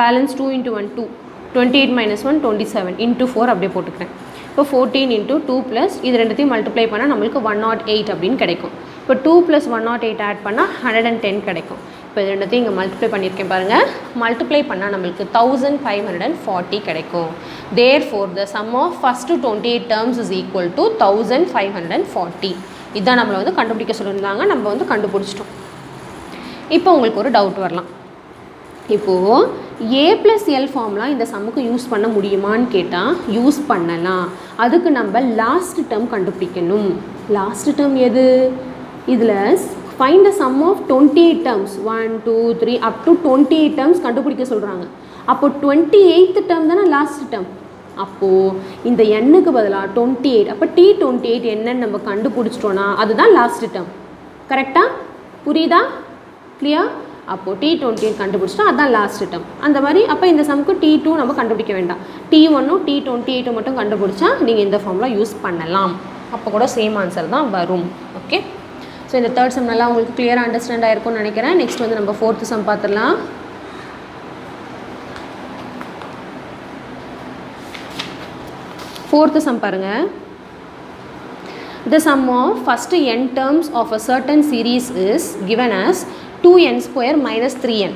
A: பேலன்ஸ் 2 × 1 2, 28 - 1 27 × 4 அப்படியே போட்டுக்கிறேன். இப்போ 14 × 2 ப்ளஸ் இது ரெண்டுத்தையும் மல்டிப்ளை பண்ணால் நம்மளுக்கு 108 அப்படின்னு கிடைக்கும். இப்போ 2 + 108 ஆட் பண்ணால் 110 கிடைக்கும். இப்போ இது ரெண்டுத்தையும் இங்கே மல்டிப்ளை பண்ணியிருக்கேன் பாருங்கள். மல்டிப்ளை பண்ணால் நம்மளுக்கு 1540 கிடைக்கும். Therefore the sum of first 28 terms is equal to 1540. இதுதான் நம்மளை வந்து கண்டுபிடிக்க சொல்லியிருந்தாங்க. நம்ம வந்து கண்டுபிடிச்சிட்டோம். இப்போ உங்களுக்கு ஒரு டவுட் வரலாம். இப்போது a + l ஃபார்முலா இந்த சம்முக்கு யூஸ் பண்ண முடியுமான்னு கேட்டால் யூஸ் பண்ணலாம். அதுக்கு நம்ம லாஸ்ட் டேர்ம் கண்டுபிடிக்கணும். லாஸ்ட் டேர்ம் எது? இதில் find the sum of 28 terms 1 2 3 up to 28 terms கண்டுபிடிக்க சொல்கிறாங்க. அப்போது 28th டேர்ம் தானே லாஸ்ட் டேர்ம். அப்போது இந்த எண்ணுக்கு பதிலாக 28, அப்போ t28 என்னன்னு நம்ம கண்டுபிடிச்சிட்டோன்னா அதுதான் லாஸ்ட் டேர்ம். கரெக்டாக? புரியுதா? கிளியர்? அப்போது t28 கண்டுபிடிச்சிட்டா அதுதான் லாஸ்ட் டேர்ம். அந்த மாதிரி அப்போ இந்த சம்க்கு t2 நம்ம கண்டுபிடிக்க வேண்டாம். t1 t28 மட்டும் கண்டுபிடிச்சா நீங்கள் இந்த ஃபார்முலா யூஸ் பண்ணலாம். அப்போ கூட சேம் ஆன்சர் தான் வரும். ஓகே, ஸோ இந்த தேர்ட் சம் நல்லா உங்களுக்கு கிளியராக அண்டர்ஸ்டாண்ட் ஆகிருக்கும்னு நினைக்கிறேன். நெக்ஸ்ட் வந்து நம்ம ஃபோர்த்து சம் பார்த்துடலாம். ஃபோர்த்து சம் பாருங்கள். The sum of first n terms of a certain series is given as 2n² - 3n.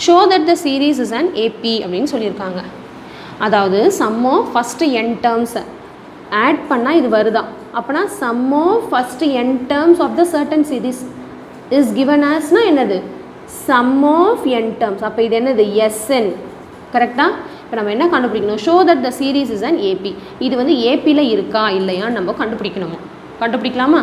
A: Show that the series is an AP அப்படின்னு சொல்லியிருக்காங்க. அதாவது sum of first n terms odd பண்ணால் இது வருதா? அப்போனா sum of first n terms of the certain series is given asனா என்னது? sum of n terms. அப்போ இது என்னது? SN. கரெக்டாக? இப்போ நம்ம என்ன கண்டுபிடிக்கணும்? Show that the series is an AB. இது வந்து ஏபியில் இருக்கா இல்லையான்னு நம்ம கண்டுபிடிக்கணுமா? கண்டுபிடிக்கலாமா?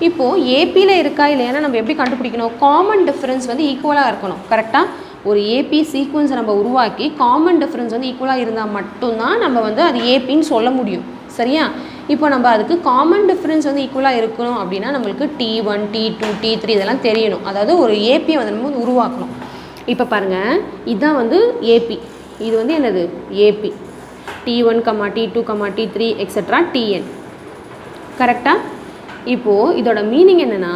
A: இப்போது ஏபியில் இருக்கா இல்லையானா நம்ம எப்படி கண்டுபிடிக்கணும்? காமன் டிஃப்ரென்ஸ் வந்து ஈக்குவலாக இருக்கணும். கரெக்டாக? ஒரு ஏபி சீக்வன்ஸை நம்ம உருவாக்கி காமன் டிஃப்ரென்ஸ் வந்து ஈக்குவலாக இருந்தால் மட்டும்தான் நம்ம வந்து அது ஏபின்னு சொல்ல முடியும். சரியா? இப்போ நம்ம அதுக்கு காமன் டிஃப்ரென்ஸ் வந்து ஈக்குவலாக இருக்கணும் அப்படின்னா நம்மளுக்கு t1 t2 t3 இதெல்லாம் தெரியணும். அதாவது ஒரு ஏபியை வந்து நம்ம உருவாக்கணும். இப்போ பாருங்கள், இதுதான் வந்து ஏபி. இது வந்து என்னது? AP. t1, t2, t3 etcetera tn. கரெக்டாக? இப்போது இதோட மீனிங் என்னென்னா,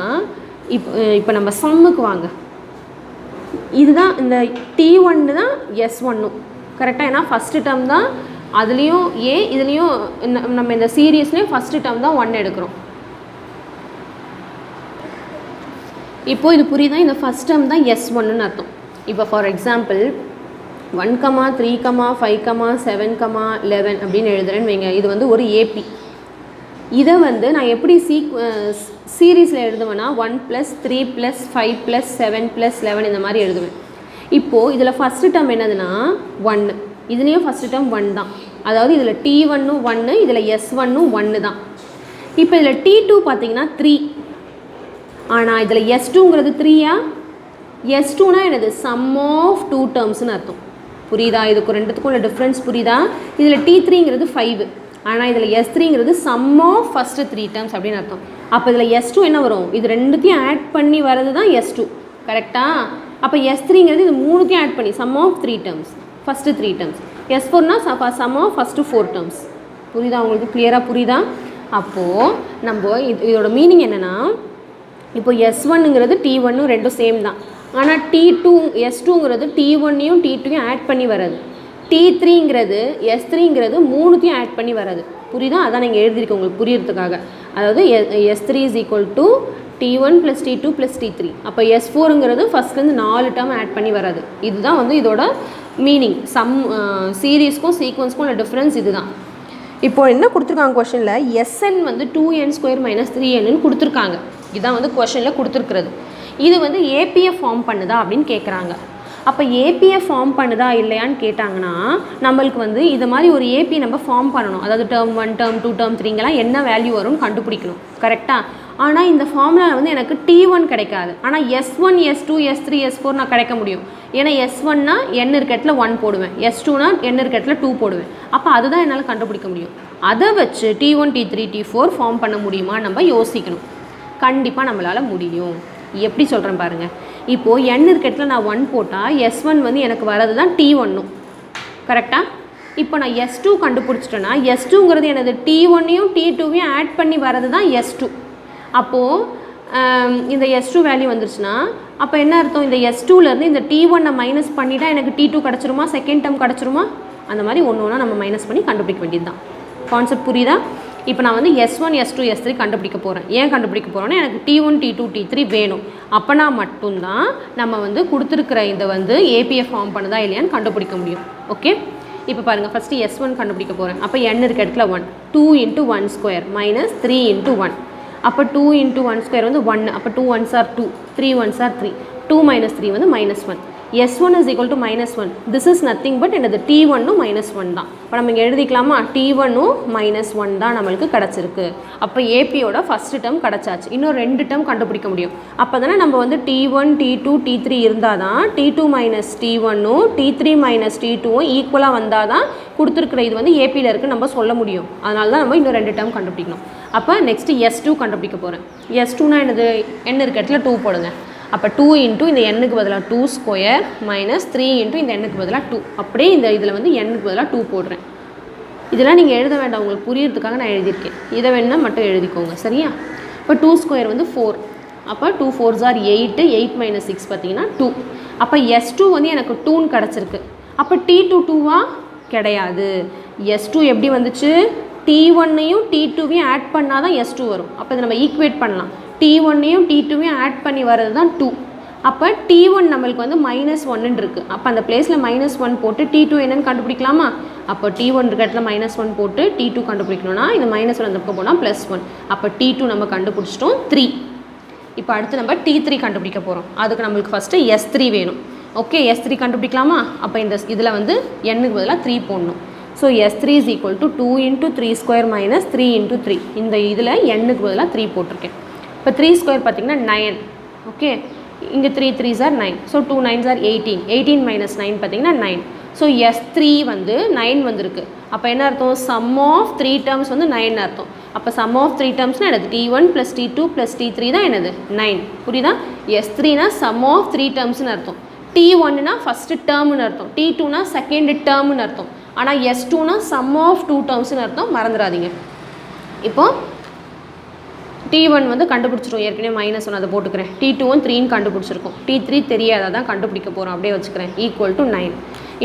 A: இப்போ நம்ம சம்முக்கு வாங்க. இதுதான் இந்த t1 தான் S1. கரெக்டாக? ஏன்னா ஃபஸ்ட்டு டேர்ம் தான் அதுலேயும் ஏ, இதுலேயும் நம்ம இந்த சீரீஸ்லேயும் ஃபஸ்ட்டு டேர்ம் தான் 1 எடுக்கிறோம். இப்போது இது புரியுதா? இந்த ஃபஸ்ட் டேர்ம் தான் S1ன்னு அர்த்தம். இப்போ ஃபார் எக்ஸாம்பிள் 1, 3, 5, 7, 11 அப்படின்னு எழுதுறேன்னு வைங்க. இது வந்து ஒரு ஏபி. இதை வந்து நான் எப்படி சீரீஸில் எழுதுவேன்னா 1 + 3 + 5 + 7 + 11 இந்த மாதிரி எழுதுவேன். இப்போது இதில் ஃபஸ்ட்டு டேர்ம் என்னதுன்னா 1, இதுலேயும் ஃபஸ்ட்டு டேர்ம் 1 தான். அதாவது இதில் T1ம் 1, இதில் S1ம் 1 தான். இப்போ இதில் T2 பார்த்தீங்கன்னா 3, ஆனால் இதில் S2ங்கிறது 3யா? S2னா என்னது? சம் ஆஃப் 2 டேர்ம்ஸ்னு அர்த்தம். புரியுதா? இதுக்கு ரெண்டுத்துக்கும் உள்ள டிஃப்ரென்ஸ் புரியுதா? இதில் T3ங்கிறது 5, ஆனால் இதில் S3ங்கிறது சம் ஆஃப் ஃபஸ்ட்டு 3 டேர்ம்ஸ் அப்படின்னு அர்த்தம். அப்போ இதில் S2 என்ன வரும்? இது ரெண்டுத்தையும் ஆட் பண்ணி வர்றது தான் S2, கரெக்டாக? அப்போ S3ங்கிறது இது மூணுத்தையும் ஆட் பண்ணி sum of 3 terms, first 3 terms. S4னா சம் ஆஃப் ஃபஸ்ட்டு 4 டேர்ம்ஸ். புரியுதா? உங்களுக்கு கிளியராக புரியுதா? அப்போது நம்ம இதோட மீனிங் என்னென்னா, இப்போ S1ங்கிறது T1ம் ரெண்டும் சேம் தான். ஆனால் S2ங்கிறது T1யும் T2யும் ஆட் பண்ணி வராது. T3ங்கிறது S3ங்கிறது மூணுத்தையும் ஆட் பண்ணி வராது. புரியுதா? அதான் நீங்கள் எழுதியிருக்கோம் உங்களுக்கு புரியறதுக்காக. அதாவது S3 = T1 + T2 + T3. அப்போ S4ங்கிறது ஃபஸ்ட்லேருந்து 4 டேர்ம் ஆட் பண்ணி வராது. இதுதான் வந்து இதோட மீனிங். சீரீஸ்க்கும் சீக்வன்ஸ்க்கும் உள்ள டிஃப்ரென்ஸ் இதுதான். இப்போது என்ன கொடுத்துருக்காங்க கொஷனில்? Sn வந்து 2n² - 3nன்னு கொடுத்துருக்காங்க. இதுதான் வந்து கொஷனில் கொடுத்துருக்குறது. இது வந்து ஏபிஎஃப் ஃபார்ம் பண்ணுதா அப்படின்னு கேட்குறாங்க. அப்போ ஏபிஎஃப் ஃபார்ம் பண்ணுதா இல்லையான்னு கேட்டாங்கன்னா, நம்மளுக்கு வந்து இது மாதிரி ஒரு ஏபி நம்ம ஃபார்ம் பண்ணணும். அதாவது டேர்ம் 1, டேர்ம் 2, டேர்ம் 3ங்கெல்லாம் என்ன வேல்யூ வரும்னு கண்டுபிடிக்கணும், கரெக்டாக? ஆனால் இந்த ஃபார்முலா வந்து எனக்கு T1 கிடைக்காது. ஆனால் S1, S2, S3, S4 நான் கிடைக்க முடியும். ஏன்னா S1னா n இருக்க இடத்துல 1 போடுவேன், S2னா n இருக்க இடத்துல 2 போடுவேன். அப்போ அதுதான் என்னால் கண்டுபிடிக்க முடியும். அதை வச்சு T1, T3, T4 ஃபார்ம் பண்ண முடியுமா நம்ம யோசிக்கணும். கண்டிப்பாக நம்மளால் முடியும். எப்படி சொல்கிறேன் பாருங்கள். இப்போது n இருக்க இடத்துல நான் 1 போட்டால் S1 வந்து எனக்கு வரது தான் T1ம், கரெக்டாக? இப்போ நான் S2 கண்டுபிடிச்சிட்டேன்னா S2ங்கிறது எனது T1யும் T2வையும் ஆட் பண்ணி வரது தான் S2. அப்போது இந்த S2 வேல்யூ வந்துருச்சுன்னா அப்போ என்ன அர்த்தம்? இந்த S2லேருந்து இந்த T1 மைனஸ் பண்ணிட்டா எனக்கு T2 கிடச்சிருமா? Second term கிடச்சிருமா? அந்த மாதிரி ஒன்று ஒன்றா நம்ம மைனஸ் பண்ணி கண்டுபிடிக்க வேண்டியது தான். கான்செப்ட் புரியுதா? இப்போ நான் வந்து S1, S2, S3 கண்டுபிடிக்க போகிறேன். ஏன் கண்டுபிடிக்க போகிறோன்னா எனக்கு T1, T2, T3 வேணும். அப்போனா மட்டும்தான் நம்ம வந்து கொடுத்துருக்குற இதை வந்து ஏபிஎஃப் ஃபார்ம் பண்ணுதா இல்லையான்னு கண்டுபிடிக்க முடியும். ஓகே, இப்போ பாருங்கள். ஃபஸ்ட்டு S1 கண்டுபிடிக்க போகிறேன். அப்போ n இருக்க இடத்துல 1, 2 × 1² - 3 × 1. அப்போ 2 × 1² வந்து 1. அப்போ 2 1s are 2, 3 1s are 3. 2 - 3 வந்து -1. S1 is equal to -1. This is nothing but என்னது T1ம் -1 தான். இப்போ நம்ம இங்கே எழுதிக்கலாமா? T1ம் -1 தான் நம்மளுக்கு கிடச்சிருக்கு. அப்போ ஏபியோட ஃபஸ்ட்டு டேர்ம் கிடச்சாச்சு. இன்னும் 2 டேர்ம் கண்டுபிடிக்க முடியும். அப்போ தானே நம்ம வந்து T1, T2, T3 இருந்தால் தான் T2 - T1ம் T3 - T2ம் ஈக்குவலாக வந்தால் தான் கொடுத்துருக்குற இது வந்து ஏபியில் இருக்குன்னு நம்ம சொல்ல முடியும். அதனால தான் நம்ம இன்னும் 2 டேர்ம் கண்டுபிடிக்கணும். அப்போ நெக்ஸ்ட்டு S2 கண்டுபிடிக்க போகிறேன். S2னா என்னது? n இருக்க இடத்துல 2 போடுங்க. அப்போ 2 × இந்த n-க்கு பதிலாக 2² - 3 × இந்த n-க்கு பதிலாக 2. அப்படியே இந்த இதில் வந்து n-க்கு பதிலாக 2 போடுறேன். இதெல்லாம் நீங்கள் எழுத வேண்டாம், உங்களுக்கு புரியறதுக்காக நான் எழுதியிருக்கேன். இதை வேணால் மட்டும் எழுதிக்கோங்க, சரியா? இப்போ 2² வந்து 4. அப்போ 2 4s are 8, 8 - 6 பார்த்தீங்கன்னா 2. அப்போ S2 வந்து எனக்கு 2ன்னு கிடச்சிருக்கு. அப்போ T2 2வா? கிடையாது. S2 எப்படி வந்துச்சு? T1னையும் T2வையும் ஆட் பண்ணால் தான் S2 வரும். அப்போ இதை நம்ம ஈக்குவேட் பண்ணலாம். T1னையும் T2வையும் ஆட் பண்ணி வர்றது தான் 2. அப்போ T1 நம்மளுக்கு வந்து -1 இருக்குது. அப்போ அந்த பிளேஸில் -1 போட்டு T2 என்னன்னு கண்டுபிடிக்கலாமா? அப்போ T1 இருக்க இடத்துல -1 போட்டு T2 கண்டுபிடிக்கணும்னா இந்த -1 அந்த பக்கம் போனால் +1. அப்போ T2 நம்ம கண்டுபிடிச்சிட்டோம் 3. இப்போ அடுத்து நம்ம T3 கண்டுபிடிக்க போகிறோம். அதுக்கு நம்மளுக்கு ஃபஸ்ட்டு S3 வேணும். Okay, S3 கண்டுபிடிக்கலாமா? அப்போ இந்த இதில் வந்து n-க்கு பதிலாக 3 போடணும். So S3 is equal to 2 × 3² - 3 × 3. இந்த இதில் n-க்கு பதிலாக 3 போட்டிருக்கேன். இப்போ 3² பார்த்தீங்கன்னா 9. ஓகே, இங்கே 3 3s are 9. So 2 9s are 18. 18 - 9 பார்த்தீங்கன்னா 9. ஸோ S3 வந்து 9 வந்திருக்கு. அப்போ என்ன அர்த்தம்? சம் ஆஃப் 3 டேர்ம்ஸ் வந்து 9 அர்த்தம். அப்போ சம் ஆஃப் 3 டேர்ம்ஸ்னால் என்னது? T1 + T2 + T3 தான் என்னது? 9. புரியுதா? S3னா சம் ஆஃப் 3 டேர்ம்ஸ்னு அர்த்தம். T1னா ஃபஸ்ட்டு டேர்ம்னு அர்த்தம். T2னா செகண்ட் டேர்ம்னு அர்த்தம். ஆனால் S2னா சம் ஆஃப் 2 டேர்ம்ஸ்னு அர்த்தம், மறந்துடாதீங்க. இப்போது T1 வந்து கண்டுபிடிச்சிரும், ஏற்கனவே -1 அதை போட்டுக்கிறேன். T2ம் 3ன்னு கண்டுபிடிச்சிருக்கோம். T3 தெரியாது, அதான் கண்டுபிடிக்க போகிறோம். அப்படியே வச்சுக்கிறேன். = 9.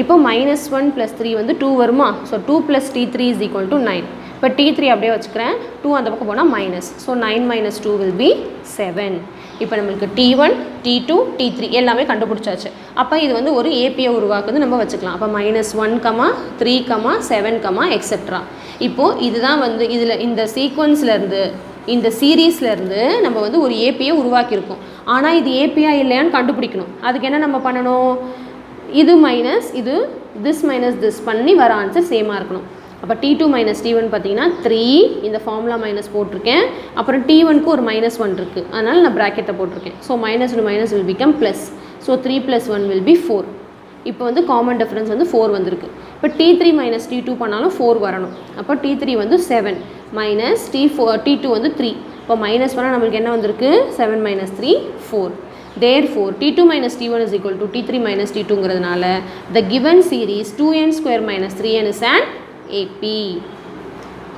A: இப்போ -1 + 3 வந்து 2 வருமா? So 2 + T3 is equal to 9. இப்போ T3 அப்படியே வச்சுக்கிறேன், 2 அந்த பக்கம் போனால் minus. So 9 minus 2 will be 7. இப்போ நம்மளுக்கு T1, T2, T3 எல்லாமே கண்டுபிடிச்சாச்சு. அப்போ இது வந்து ஒரு ஏபியை உருவாக்குது நம்ம வச்சுக்கலாம். அப்போ -1, 3, 7, எக்ஸெட்ரா. இப்போது இதுதான் வந்து இதில் இந்த சீக்வன்ஸ்லேருந்து இந்த சீரீஸ்லேருந்து நம்ம வந்து ஒரு ஏபியை உருவாக்கியிருக்கோம். ஆனால் இது ஏபியா இல்லையான்னு கண்டுபிடிக்கணும். அதுக்கு என்ன நம்ம பண்ணணும், இது மைனஸ் இது திஸ் பண்ணி வர ஆன்சர் சேமாக இருக்கணும். அப்போ T2 minus T1 பார்த்தீங்கன்னா 3, இந்த ஃபார்முலா மைனஸ் போட்டிருக்கேன். அப்புறம் T1க்கு ஒரு -1 இருக்குது, அதனால் நான் ப்ராக்கெட்டை போட்டிருக்கேன். So -1 will become plus. So 3 + 1 will be 4. இப்போ வந்து காமன் டிஃப்ரென்ஸ் வந்து 4 வந்திருக்கு. இப்போ T3 minus T2 பண்ணாலும் 4 வரணும். அப்போ T3 வந்து 7 மைனஸ் T2 வந்து 3. இப்போ மைனஸ் பண்ணால் நம்மளுக்கு என்ன வந்திருக்கு, 7 minus 3 4. Therefore T2 minus T1 is equal to T3 minus T2ங்கிறதுனால the given series 2n square minus 3n is an AP.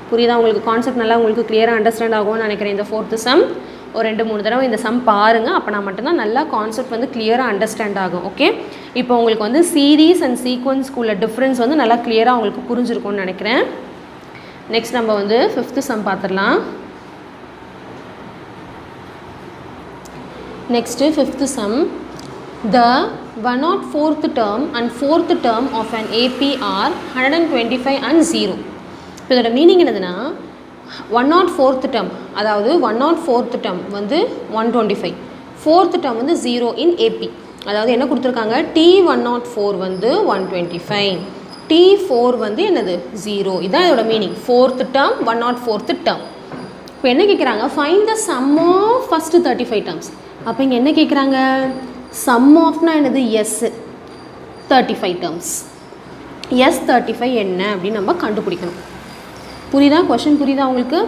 A: புரியுதா உங்களுக்கு? கான்செப்ட் நல்லா உங்களுக்கு கிளியராக அண்டர்ஸ்டாண்ட் ஆகும்னு நினைக்கிறேன். இந்த 4th சம் ஒரு 2-3 தடவை இந்த சம் பாருங்கள், அப்போ நான் மட்டும்தான் நல்லா கான்செப்ட் வந்து கிளியராக அண்டர்ஸ்டாண்ட் ஆகும். ஓகே, இப்போ உங்களுக்கு வந்து சீரீஸ் அண்ட் சீக்வன்ஸ்க்குள்ள டிஃப்ரென்ஸ் வந்து நல்லா கிளியராக உங்களுக்கு புரிஞ்சிருக்கும்னு நினைக்கிறேன். நெக்ஸ்ட் நம்ம வந்து 5th சம் பார்த்துடலாம். Next 5th sum. The 104th term and 4th term of an AP are 125 and 0. இப்போ இதோட மீனிங் என்னதுன்னா 104th term, அதாவது 104th term வந்து 125, 4th term வந்து 0 in AP. அதாவது என்ன கொடுத்துருக்காங்க, T104 வந்து 125, T4 வந்து என்னது 0. இதுதான் இதோட meaning. 4th term 104th term. இப்போ என்ன கேட்குறாங்க, find the sum of first 35 terms. அப்போ இங்கே என்ன கேட்குறாங்க, சம் ஆஃப்னா என்னது, எஸ் 35 terms. எஸ் 35 என்ன அப்படின்னு நம்ம கண்டுபிடிக்கணும். புரியுதா? கொஷின் புரியுதா உங்களுக்கு?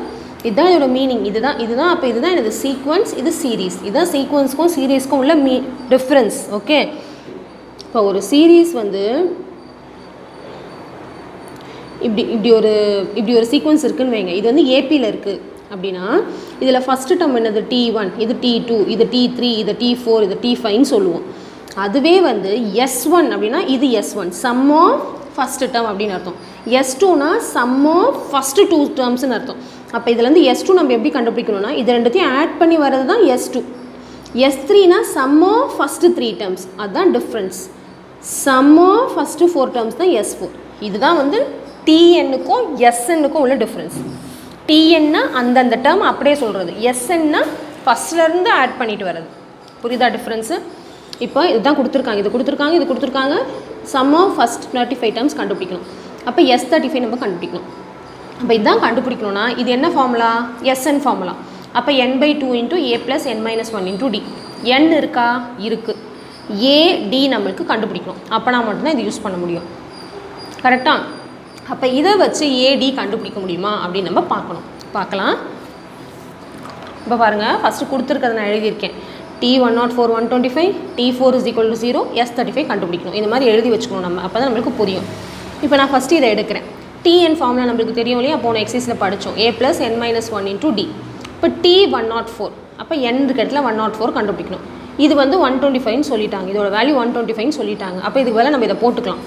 A: இதுதான் இதோட மீனிங். இதுதான் அப்போ இதுதான் எனது சீக்வன்ஸ், இது சீரீஸ். இதுதான் சீக்வன்ஸ்க்கும் சீரீஸ்க்கும் உள்ள டிஃப்ரென்ஸ். ஓகே, இப்போ ஒரு சீரீஸ் வந்து இப்படி ஒரு சீக்வன்ஸ் இருக்குன்னு வைங்க. இது வந்து ஏபியில் இருக்குது அப்படின்னா இதில் ஃபஸ்ட்டு டேர்ம் என்னது T1, இது T2, இது T3, இது T4, இது T5ன்னு சொல்லுவோம். அதுவே வந்து S1 அப்படின்னா இது S1 some of first term அப்படின்னு அர்த்தம். S2னா சம் ஆஃப் ஃபஸ்ட்டு 2 டேர்ம்ஸ்னு அர்த்தம். அப்போ இதுலேருந்து S2 நம்ம எப்படி கண்டுபிடிக்கணும்னா இது ரெண்டுத்தையும் ஆட் பண்ணி வர்றது தான் S2. S3னா சம் ஆஃப் ஃபஸ்ட்டு 3 டேர்ம்ஸ், அதுதான் difference. Sum of first 4 terms தான் S4. இதுதான் வந்து TNக்கும் SNக்கும் உள்ள டிஃப்ரென்ஸ். TNனா அந்தந்த டேர்ம் அப்படியே சொல்கிறது, SNனா ஃபஸ்ட்லேருந்து ஆட் பண்ணிட்டு வர்றது. புரியுதா டிஃப்ரென்ஸு? இப்போ இதுதான் கொடுத்துருக்காங்க. சம் ஆஃப் ஃபஸ்ட் 35 டேர்ம்ஸ் கண்டுபிடிக்கணும். அப்போ S35 நம்ம கண்டுபிடிக்கணும். அப்போ இதுதான் கண்டுபிடிக்கணும்னா இது என்ன ஃபார்முலா, SN ஃபார்முலா. அப்போ n/2 × a + n - 1 × d. n இருக்கா? இருக்குது. AD நம்மளுக்கு கண்டுபிடிக்கணும். அப்போனா மட்டும்தான் இது யூஸ் பண்ண முடியும். கரெக்டாக? அப்போ இதை வச்சு AD கண்டுபிடிக்க முடியுமா அப்படின்னு நம்ம பார்க்கலாம். இப்போ பாருங்கள், ஃபஸ்ட்டு கொடுத்துருக்கிறத நான் எழுதியிருக்கேன். T104 125, T4 = 0, S35 கண்டுபிடிக்கணும். இந்த மாதிரி எழுதி வச்சுக்கணும் நம்ம, அப்போ தான் நம்மளுக்கு புரியும். இப்போ நான் ஃபஸ்ட்டு இதை எடுக்கிறேன். TN ஃபார்முலா நம்மளுக்கு தெரியும் இல்லையா, போன எக்ஸைஸில் படித்தோம். a + n - 1 × d. இப்போ T104, அப்போ n இருக்க இடத்துல 104 கண்டுபிடிக்கணும். இது வந்து 125ன்னு சொல்லிட்டாங்க, இதோட வேல்யூ 125ன்னு சொல்லிட்டாங்க. அப்போ இதுக்கு வேலை நம்ம இதை போட்டுக்கலாம்.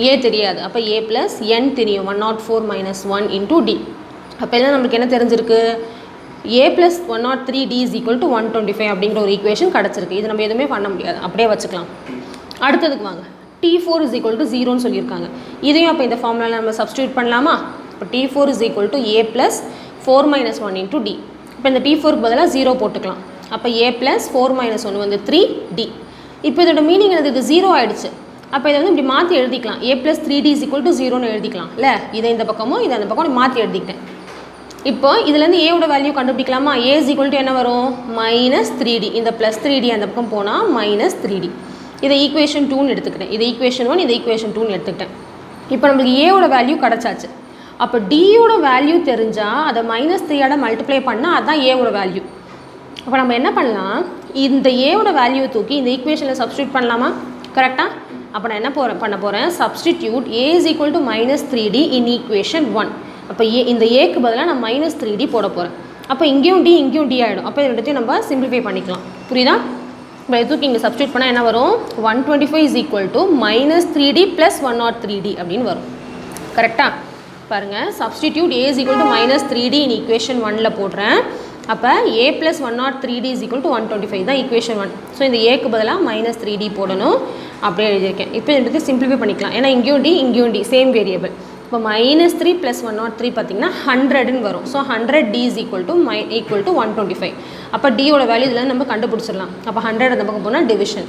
A: A தெரியாது, அப்போ a + n தெரியும், 104 - 1 × d. அப்போ எல்லாம் நம்மளுக்கு என்ன தெரிஞ்சிருக்கு, a + 103d = 125 அப்படிங்கிற ஒரு ஈக்குவேஷன் கிடச்சிருக்கு. இது நம்ம எதுவுமே பண்ண முடியாது, அப்படியே வச்சுக்கலாம். அடுத்ததுக்கு வாங்க, T4 = 0ன்னு சொல்லியிருக்காங்க. இதையும் அப்போ இந்த ஃபார்முலாவில் நம்ம சப்ஸ்டியூட் பண்ணலாமா? இப்போ T4 = a + 4 - 1 × d. இப்போ இந்த T4க்கு பதிலாக 0 போட்டுக்கலாம். அப்போ a + 4 - 1 வந்து 3d. இப்போ இதோட மீனிங் என்னது, இது 0 ஆகிடுச்சு. அப்போ இதை வந்து இப்படி மாற்றி எழுதிக்கலாம், a + 3d = 0ன்னு எழுதிக்கலாம் இல்லை? இதை இந்த பக்கமும் இதை அந்த பக்கம் மாற்றி எழுதிக்கிட்டேன். இப்போ இதுலேருந்து ஏவோட வேல்யூ கண்டுபிடிக்கலாமா? a = என்ன வரும், -3d. இந்த +3d அந்த பக்கம் போனால் -3d. இதை ஈக்குவேஷன் 2ன்னு எடுத்துக்கிட்டேன். இதை ஈக்குவேஷன் 1, இதை ஈக்குவேஷன் 2ன்னு எடுத்துக்கிட்டேன். இப்போ நம்மளுக்கு ஏவோட வேல்யூ கிடச்சாச்சு. அப்போ டியோட வேல்யூ தெரிஞ்சால் அதை -3 மல்டிப்ளை பண்ணால் அதுதான் ஏவோட வேல்யூ. அப்போ நம்ம என்ன பண்ணலாம், இந்த ஏவோட வேல்யூ தூக்கி இந்த ஈக்குவேஷனில் சப்ஸ்டியூட் பண்ணலாமா? கரெக்டாக? அப்போ நான் என்ன பண்ண போகிறேன், substitute a = -3d in equation 1. அப்போ இந்த ஏக்கு பதிலாக நான் -3d போட போகிறேன். அப்போ இங்கேயும் d ஆகிடும். அப்போ இதை எடுத்து நம்ம சிம்பிளிஃபை பண்ணிக்கலாம். புரியுதா? இப்போ இது தூக்கி இங்கே சப்ஸ்டியூட் பண்ணால் என்ன வரும், 125 = -3d + 103d அப்படின்னு வரும். கரெக்டாக? பாருங்கள், substitute a is equal to -3d in equation 1ல போடுறேன். அப்போ a plus 103d is equal to 125 தான் equation 1. ஸோ இந்த ஏக்கு பதிலாக -3d போடணும். அப்படியே எழுதியிருக்கேன். இப்போ எடுத்து சிம்பிளிஃபை பண்ணிக்கலாம். ஏன்னா இங்கேயும் d சேம் வேரியபிள். இப்போ -3 + 103 பார்த்தீங்கன்னா 100ன்னு வரும். So 100d is equal to 125. அப்போ d-யோட வேல்யூ இதில் நம்ம கண்டுபிடிச்சிடலாம். அப்போ 100 அந்த பக்கம் போனால் டிவிஷன்.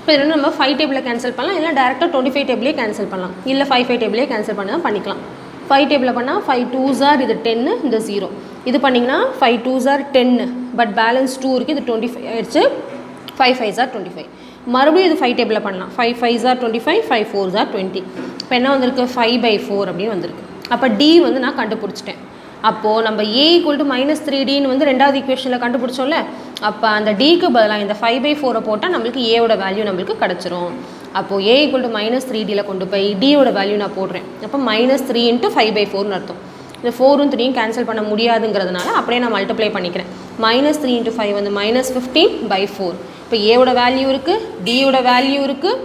A: இப்போ இதில் நம்ம 5 டேபிளில் கேன்சல் பண்ணலாம், இல்லை டேரெக்டாக 25 டேபிளே கேன்சல் பண்ணலாம், இல்லை 5 டேபிளே கேன்சல் பண்ணால் பண்ணிக்கலாம். 5 டேபிளில் பண்ணால் 5 2s are இது 10, இந்த 0. இது பண்ணிங்கன்னா 5 2s are 10, பட் பேலன்ஸ் 2 இருக்குது, இது 25 ஆயிடுச்சு. 5 5s are 25. மறுபடியும் இது 5 டேபிளில் பண்ணலாம். 5 5s are 25, 5 4s are 20. இப்போ என்ன வந்திருக்கு? 5/4 அப்படின்னு வந்திருக்கு. அப்போ d வந்து நான் கண்டுபிடிச்சிட்டேன். அப்போது நம்ம a = -3dன்னு வந்து ரெண்டாவது ஈக்குவேஷனில் கண்டுபிடிச்சோம்ல, அப்போ அந்த dக்கு பதிலாக இந்த 5/4 போட்டால் நம்மளுக்கு a-யோட வேல்யூ நம்மளுக்கு கிடச்சிரும். அப்போது a = -3dயில் கொண்டு போய் d-யோட வேல்யூ நான் போடுறேன். அப்போ -3 × 5/4ன்னு அர்த்தம். இந்த 4ம் 3யும் கேன்சல் பண்ண முடியாதுங்கிறதுனால அப்படியே நான் மல்டிப்ளை பண்ணிக்கிறேன். -3 × 5 வந்து -15/4. இப்போ a-யோட வேல்யூ இருக்குது, d-யோட வேல்யூ இருக்குது,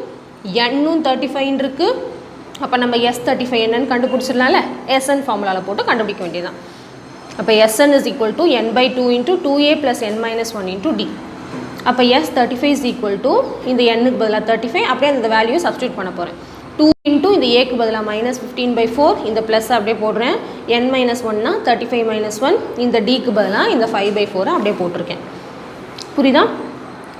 A: n-ம் 35 இருக்குது. அப்போ நம்ம S35 என்னன்னு கண்டுபிடிச்சிடலாம்ல, SN ஃபார்முலாவில் போட்டு கண்டுபிடிக்க வேண்டியதான். அப்போ SN is equal to n/2 × 2a + n - 1 × d. அப்போ S35 is equal to இந்த n-க்கு பதிலாக 35, அப்படியே அந்த வேல்யூ சப்ஸ்டியூட் பண்ண போகிறேன். 2 × இந்த a-க்கு பதிலாக -15/4, இந்த ப்ளஸ் அப்படியே போடுறேன். n - 1னா 35 - 1, இந்த d-க்கு பதிலாக இந்த 5/4 அப்படியே போட்டிருக்கேன். புரியுதா?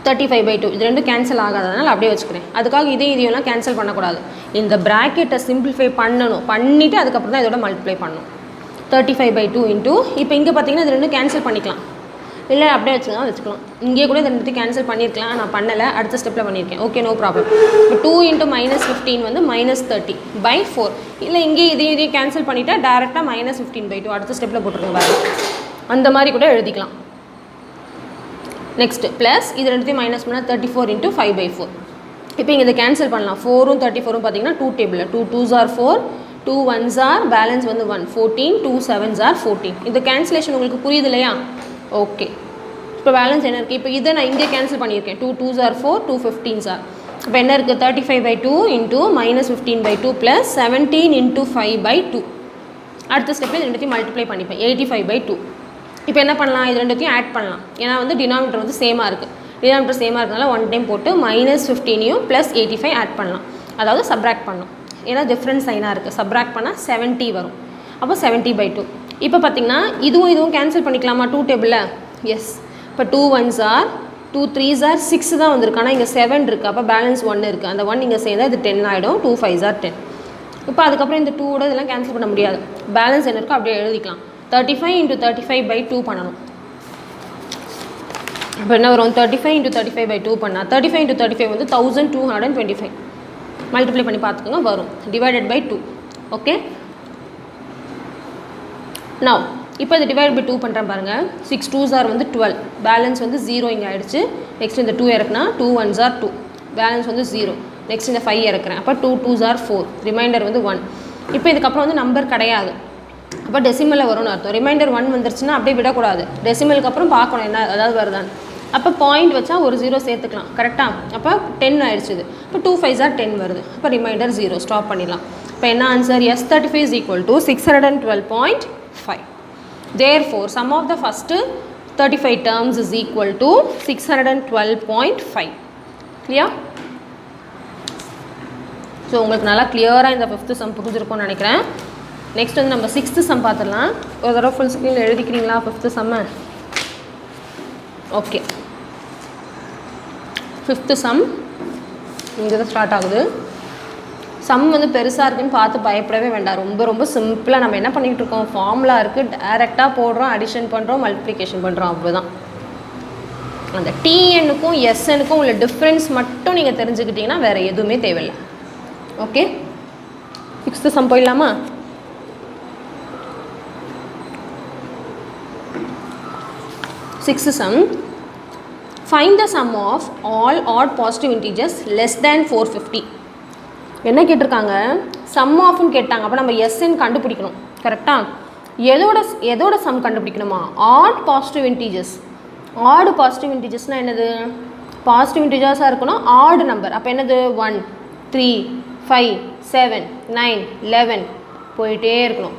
A: 35/2 இது ரெண்டும் கேன்சல் ஆகாதனால அப்படியே வச்சுக்கிறேன். அதுக்காக இதையெல்லாம் கேன்சல் பண்ணக்கூடாது. இந்த ப்ராக்கெட்டை சிம்பிளிஃபை பண்ணிவிட்டு அதுக்கப்புறம் தான் இதோட மல்டிப்ளை பண்ணணும். 35/2 இன்ட்டு இப்போ இங்கே பார்த்தீங்கன்னா இது ரெண்டும் கேன்சல் பண்ணிக்கலாம், இல்லை அப்படியே வச்சுக்கலாம். இங்கே கூட இது ரெண்டு கேன்சல் பண்ணியிருக்கலாம், நான் பண்ணலை, அடுத்த ஸ்டெப்பில் பண்ணியிருக்கேன். Okay, no problem. இப்போ 2 × -15 வந்து -30/4. இல்லை இங்கே இதையும் கேன்சல் பண்ணிவிட்டா டேரெக்டாக -15/2 அடுத்த ஸ்டெப்பில் போட்டுருங்க பாருங்க. அந்த மாதிரி கூட எழுதிக்கலாம். நெக்ஸ்ட்டு ப்ளஸ் இது ரெண்டுத்தையும் மைனஸ் பண்ணால் 34 × 5/4. இப்போ இங்கே இதை கேன்சல் பண்ணலாம். 4ம் 34ம் பார்த்தீங்கன்னா 2 டேபிளில் 2 2s are 4, 2 1s are balance வந்து 1, 14, 2 7s are 14. இந்த கேன்சலேஷன் உங்களுக்கு புரியுது இல்லையா? ஓகே, இப்போ பேலன்ஸ் என்ன இருக்குது? இப்போ இதை நான் இங்கே கேன்சல் பண்ணியிருக்கேன். 2 2s are 4, 2 15s are. இப்போ என்ன இருக்குது? 35/2 × -15/2 + 17 × 5/2. அடுத்த ஸ்டெப்பில் இது ரெண்டுத்தையும் மல்டிப்ளை பண்ணிப்பேன். 85/2. இப்போ என்ன பண்ணலாம்? இது ரெண்டுத்தையும் ஆட் பண்ணலாம். ஏன்னா வந்து டினாமினேட்டர் வந்து சேமாக இருக்குது. டினாமினேட்டர் சேமாக இருக்கிறதுனால ஒன் டைம் போட்டு -15யும் + 85 ஆட் பண்ணலாம். அதாவது சப்ராக்ட் பண்ணணும். ஏன்னா டிஃப்ரெண்ட் சைனாக இருக்குது. சப்ராக்ட் பண்ணால் 70 வரும். அப்போ 70/2. இப்போ பார்த்தீங்கன்னா இதுவும் கேன்சல் பண்ணிக்கலாமா 2 டேபிளில்? எஸ். இப்போ 2 1s are 2 3s are 6 தான் வந்திருக்கு. ஆனால் இங்கே 7 இருக்குது. அப்போ பேலன்ஸ் 1 இருக்குது. அந்த 1 இங்கே சேர்ந்தால் இது 10 ஆகிடும். 2 5s are 10. இப்போ அதுக்கப்புறம் இந்த 2ஓட இதெல்லாம் கேன்சல் பண்ண முடியாது. பேலன்ஸ் என்ன இருக்கோ அப்படியே எழுதிக்கலாம். 35 × 35/2 பண்ணணும். இப்போ என்ன வரும்? 35 × 35/2 பண்ணால் 35 × 35 வந்து 1225. மல்டிப்ளை பண்ணி பார்த்துக்கோங்க, வரும். /2. ஓகே, நவ் இப்போ இது /2 பண்ணுறேன் பாருங்கள். 6 2s are வந்து 12, பேலன்ஸ் வந்து 0 இங்கே ஆகிடுச்சு. நெக்ஸ்ட் இந்த 2 இறக்குனா 2 1s are 2, பேலன்ஸ் வந்து 0. நெக்ஸ்ட் இந்த 5 இறக்குறேன். அப்போ 2 2s are 4, ரிமைண்டர் வந்து 1. இப்போ இதுக்கப்புறம் வந்து நம்பர் கிடையாது. அப்போ டெசிமலில் வரும்னு அர்த்தம். ரிமைண்டர் 1 வந்துருச்சுன்னா அப்படியே விடக்கூடாது. டெசிமலுக்கு அப்புறம் பார்க்கணும் என்ன அதாவது வருதான்னு. அப்போ பாயிண்ட் வச்சா ஒரு 0 சேர்த்துக்கலாம். கரெக்டாக? அப்போ 10 ஆயிடுச்சு. இப்போ 2 5s are 10 வருது. அப்போ ரிமைண்டர் 0, ஸ்டாப் பண்ணிடலாம். இப்போ என்ன answer? S35 is equal to 612.5. Therefore, sum of the first 35 terms is equal to 612.5. Clear? So உங்களுக்கு நல்லா கிளியராக இந்த 5th சம் புரிஞ்சிருக்கும்னு நினைக்கிறேன். நெக்ஸ்ட் வந்து நம்ம 6th சம் பார்த்துடலாம். ஒரு தடவை ஃபுல் ஸ்க்ரீனில் எழுதிக்கிறீங்களா 5th சம்மை? ஓகே, 5th சம் இங்கே தான் ஸ்டார்ட் ஆகுது. சம் வந்து பெருசாக இருக்குன்னு பார்த்து பயப்படவே வேண்டாம். ரொம்ப ரொம்ப சிம்பிளாக நம்ம என்ன பண்ணிகிட்டு இருக்கோம்? ஃபார்முலா இருக்குது, டேரெக்டாக போடுறோம், அடிஷன் பண்ணுறோம், மல்டிப்ளிகேஷன் பண்ணுறோம், அவ்வளோதான். அந்த டிஎன்னுக்கும் எஸ்என்னுக்கும் உள்ள டிஃப்ரென்ஸ் மட்டும் நீங்கள் தெரிஞ்சுக்கிட்டிங்கன்னா வேறு எதுவுமே தேவையில்லை. ஓகே, 6th சம் போயிடலாமா? Sixth sum, find the sum of all odd positive integers less than 450. என்ன கேட்டிருக்காங்க? சம் ஆஃப்னு கேட்டாங்க. அப்போ நம்ம எஸ்என் கண்டுபிடிக்கணும். கரெக்டாக? எதோட சம் கண்டுபிடிக்கணுமா? Add positive integers. Add positive இன்டீஜர்ஸ்னால் என்னது? பாசிட்டிவ் இன்டீஜர்ஸாக இருக்கணும், ஆடு நம்பர். அப்போ என்னது? 1 3 5 7 9 11 போயிட்டே இருக்கணும்.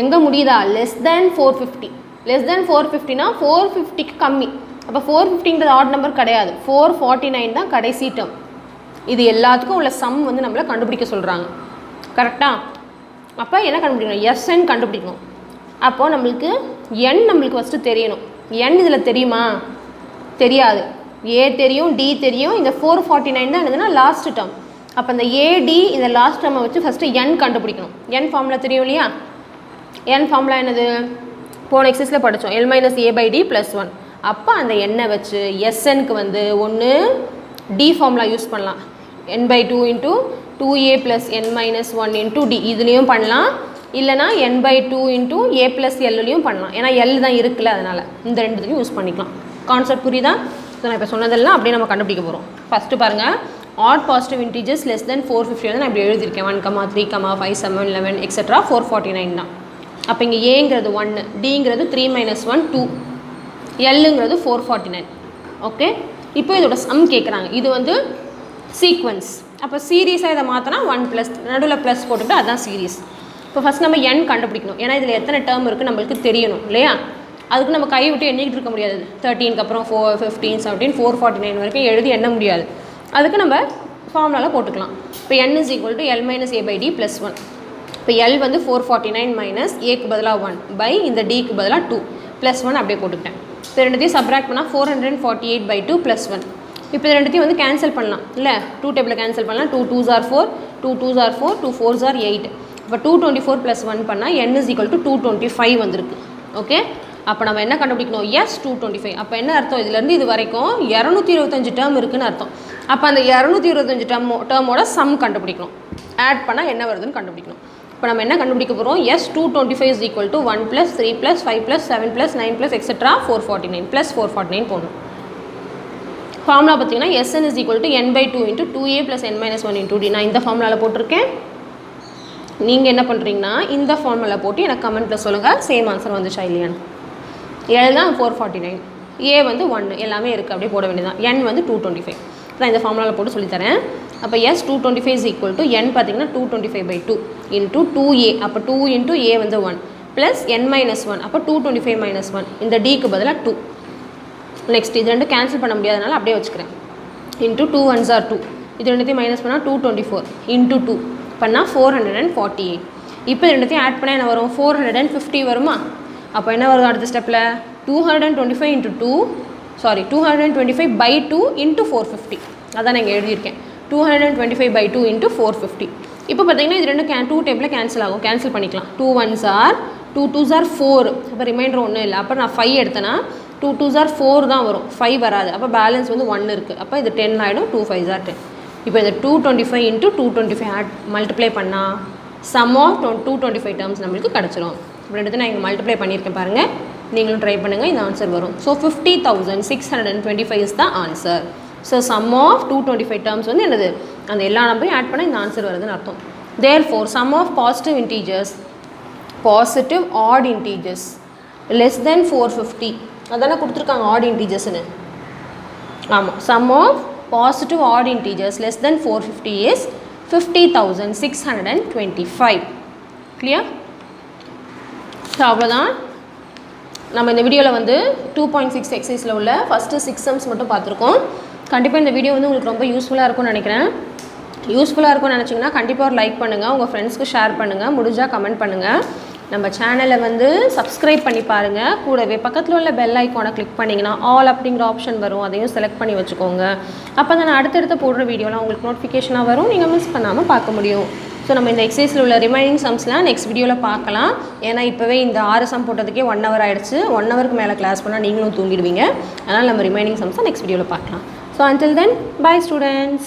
A: எங்கே முடியுதா? Less than 450. லெஸ் தேன் 450னா 450க்கு கம்மி. அப்போ 450ங்கிறது ஆட் நம்பர் கிடையாது, 449 தான் கடைசி டேர்ம். இது எல்லாத்துக்கும் உள்ள சம் வந்து நம்மளை கண்டுபிடிக்க சொல்கிறாங்க. கரெக்டாக? அப்போ என்ன கண்டுபிடிக்கணும்? எஸ்என் கண்டுபிடிக்கணும். அப்போது நம்மளுக்கு என் நம்மளுக்கு ஃபஸ்ட்டு தெரியணும். என் இதில் தெரியுமா? தெரியாது. ஏ தெரியும், டி தெரியும். இந்த 449 தான் என்னதுன்னா லாஸ்ட் டேர்ம். அப்போ இந்த ஏடி இந்த லாஸ்ட் டேர்மை வச்சு ஃபஸ்ட்டு என் கண்டுபிடிக்கணும். என் ஃபார்முலா தெரியும் இல்லையா? என் ஃபார்முலா என்னது? போன எக்ஸசைஸில் படித்தோம், L - A/D + 1. அப்போ அந்த எண்ணை வச்சு எஸ்எனுக்கு வந்து ஒன்று டி ஃபார்முலா யூஸ் பண்ணலாம். n/2 × 2a + n - 1 × d இதுலேயும் பண்ணலாம். இல்லைனா n/2 × a + Lலையும் பண்ணலாம். ஏன்னா எல் தான் இருக்குல்ல, அதனால் இந்த ரெண்டுத்தையும் யூஸ் பண்ணிக்கலாம். கான்செப்ட் புரியுதா? ஸோ நான் இப்போ சொன்னதெல்லாம் அப்படியே நம்ம கண்டுபிடிக்க போகிறோம். ஃபஸ்ட்டு பாருங்கள், add positive integers less than 450 வந்து நான் இப்படி எழுதியிருக்கேன். 1, 3, 5, 7, 11 எக்ஸெட்ரா 449 தான். அப்போ இங்கே ஏங்கிறது 1, டிங்கிறது 3 - 1 2, எல்லுங்கிறது 449. ஓகே, இப்போ இதோட சம் கேட்குறாங்க. இது வந்து சீக்வன்ஸ். அப்போ சீரீஸாக இதை மாற்றினா 1 + நடுவில் ப்ளஸ் போட்டுக்கிட்டு அதுதான் சீரீஸ். இப்போ ஃபஸ்ட் நம்ம என் கண்டுபிடிக்கணும். ஏன்னா இதில் எத்தனை டேர்ம் இருக்குது நம்மளுக்கு தெரியணும் இல்லையா? அதுக்கு நம்ம கை விட்டு எண்ணிக்கிட்டு இருக்க முடியாது. 13க்கு அப்புறம் 4, 15, 17, 449 வரைக்கும் எழுதி எண்ண முடியாது. அதுக்கு நம்ம ஃபார்முலாவில் போட்டுக்கலாம். இப்போ n = L - A/D + 1. இப்போ L வந்து 449 மைனஸ் ஏக்கு பதிலாக 1 பை இந்த டிக்கு பதிலாக 2 + 1 அப்படியே போட்டுக்கிட்டேன். இப்போ ரெண்டுத்தையும் சப்ராக்ட் பண்ணால் 448/2 + 1. இப்போ இது ரெண்டுத்தையும் வந்து கேன்சல் பண்ணலாம் இல்லை? 2 டேபிளில் கேன்சல் பண்ணலாம். 2 2s are 4, 2 2s are 4, 2 4s are 8. இப்போ 224 + 1 பண்ணால் n = 225 வந்திருக்கு. ஓகே, அப்போ நம்ம என்ன கண்டுபிடிக்கணும்? எஸ் 225. அப்போ என்ன அர்த்தம்? இதுலேருந்து இது வரைக்கும் 225 டேர்ம் இருக்குதுன்னு அர்த்தம். அப்போ அந்த 225 டேர்மோட சம் கண்டுபிடிக்கணும். ஆட் பண்ணால் என்ன வருதுன்னு கண்டுபிடிக்கணும். இப்போ நம்ம என்ன கண்டுபிடிக்க போகிறோம்? எஸ் 225 = 1 + 3 + 5 + 7 + 9 + எக்ஸெட்ரா 449 + 449 போடணும். ஃபார்முலா பார்த்தீங்கன்னா Sn = n/2 × 2a + n - 1 × d. நான் இந்த ஃபார்முலாவில் போட்டிருக்கேன். நீங்கள் என்ன பண்ணுறீங்கன்னா இந்த ஃபார்முலா போட்டு எனக்கு கமெண்ட்டில் சொல்லுங்கள் சேம் ஆன்சர் வந்துச்சா இல்லையான்னு. L தான் 449, A வந்து 1, எல்லாமே இருக்குது, அப்படியே போட வேண்டியதான். n வந்து 225. நான் இந்த ஃபார்முலாவில் போட்டு சொல்லித்தரேன். அப்போ S 225 = n பார்த்தீங்கன்னா 225/2 × 2a. அப்போ 2 × a வந்து 1 + n - 1. அப்போ 225 - 1. இந்த டிக்கு பதிலாக 2. நெக்ஸ்ட் இது ரெண்டு கேன்சல் பண்ண முடியாதனால அப்படியே வச்சுக்கிறேன். × 2 1s are 2. இது ரெண்டுத்தையும் மைனஸ் பண்ணால் 224 × 2 பண்ணால் 448. இப்போ ரெண்டுத்தையும் ஆட் பண்ணால் என்ன வரும்? 450 வருமா? அப்போ என்ன வரும் அடுத்த ஸ்டெப்பில்? 225/2 × 450. அதான் நான் இங்கே எழுதியிருக்கேன். 225/2 × 450. இப்போ பார்த்தீங்கன்னா இது ரெண்டு 2 டேபிளில் கேன்சல் ஆகும். கேன்சல் பண்ணிக்கலாம். 2 1s are 2 2s are 4. அப்போ ரிமைண்டர் ஒன்றும் இல்லை. அப்போ நான் 5 எடுத்தேன்னா 2 2s are 4 தான் வரும், 5 வராது. அப்போ பேலன்ஸ் வந்து 1 இருக்குது. அப்போ இது 10 ஆகிடும். 2 5s are 10. இப்போ இந்த 225 × 225 ஆட் மல்டிப்ளை பண்ணால் சம் ஆஃப் 225 டேர்ம்ஸ் நம்மளுக்கு கிடச்சிரும். இப்போ எடுத்து நான் இங்கே மல்டிப்ளை பண்ணியிருக்கேன் பாருங்கள், நீங்களும் ட்ரை பண்ணுங்கள், இந்த ஆன்சர் வரும். So 50,625 is the answer. So sum of 225 terms வந்து என்னது? அந்த எல்லா நம்பரையும் ஆட் பண்ணால் இந்த ஆன்சர் வருதுன்னு அர்த்தம். Therefore sum of positive integers, positive odd integers less than 450 அதானே கொடுத்துருக்காங்க ஆட் இன்டீஜர்ஸ்னு. ஆமாம், sum of positive odd integers less than 450 is 50,625. Clear? So அவ்வளோதான். நம்ம இந்த வீடியோவில் வந்து 2.6 எக்ஸசைஸில் உள்ள ஃபஸ்ட்டு 6 சம்ஸ் மட்டும் பார்த்துருக்கோம். கண்டிப்பாக இந்த வீடியோ வந்து உங்களுக்கு ரொம்ப யூஸ்ஃபுல்லாக இருக்கும்னு நினைக்கிறேன். யூஸ்ஃபுல்லாக இருக்கும்னு நினச்சிங்கன்னா கண்டிப்பாக ஒரு லைக் பண்ணுங்கள், உங்கள் ஃப்ரெண்ட்ஸ்க்கு ஷேர் பண்ணுங்கள், முடிஞ்சால் கமெண்ட் பண்ணுங்கள். நம்ம சேனலை வந்து சப்ஸ்கிரைப் பண்ணி பாருங்கள். கூடவே பக்கத்தில் உள்ள பெல் ஐக்கானை கிளிக் பண்ணிங்கன்னா ஆல் அப்படிங்கிற ஆப்ஷன் வரும், அதையும் செலக்ட் பண்ணி வச்சுக்கோங்க. அப்போ தான் நான் அடுத்தடுத்து போடுற வீடியோலாம் உங்களுக்கு நோட்டிஃபிகேஷனாக வரும், நீங்கள் மிஸ் பண்ணாமல் பார்க்க முடியும். ஸோ நம்ம இந்த எக்ஸசைஸில் உள்ள ரிமைனிங் சம்ஸ்லாம் நெக்ஸ்ட் வீடியோவில் பார்க்கலாம். ஏன்னா இப்போவே இந்த 6 சம் போட்டதுக்கே 1 hour ஆகிடுச்சு. 1 hourக்கு மேலே கிளாஸ் பண்ணால் நீங்களும் தூங்கிடுவீங்க. அதனால் நம்ம ரிமைனிங் சம்ஸை நெக்ஸ்ட் வீடியோவில் பார்க்கலாம். So until then, bye students.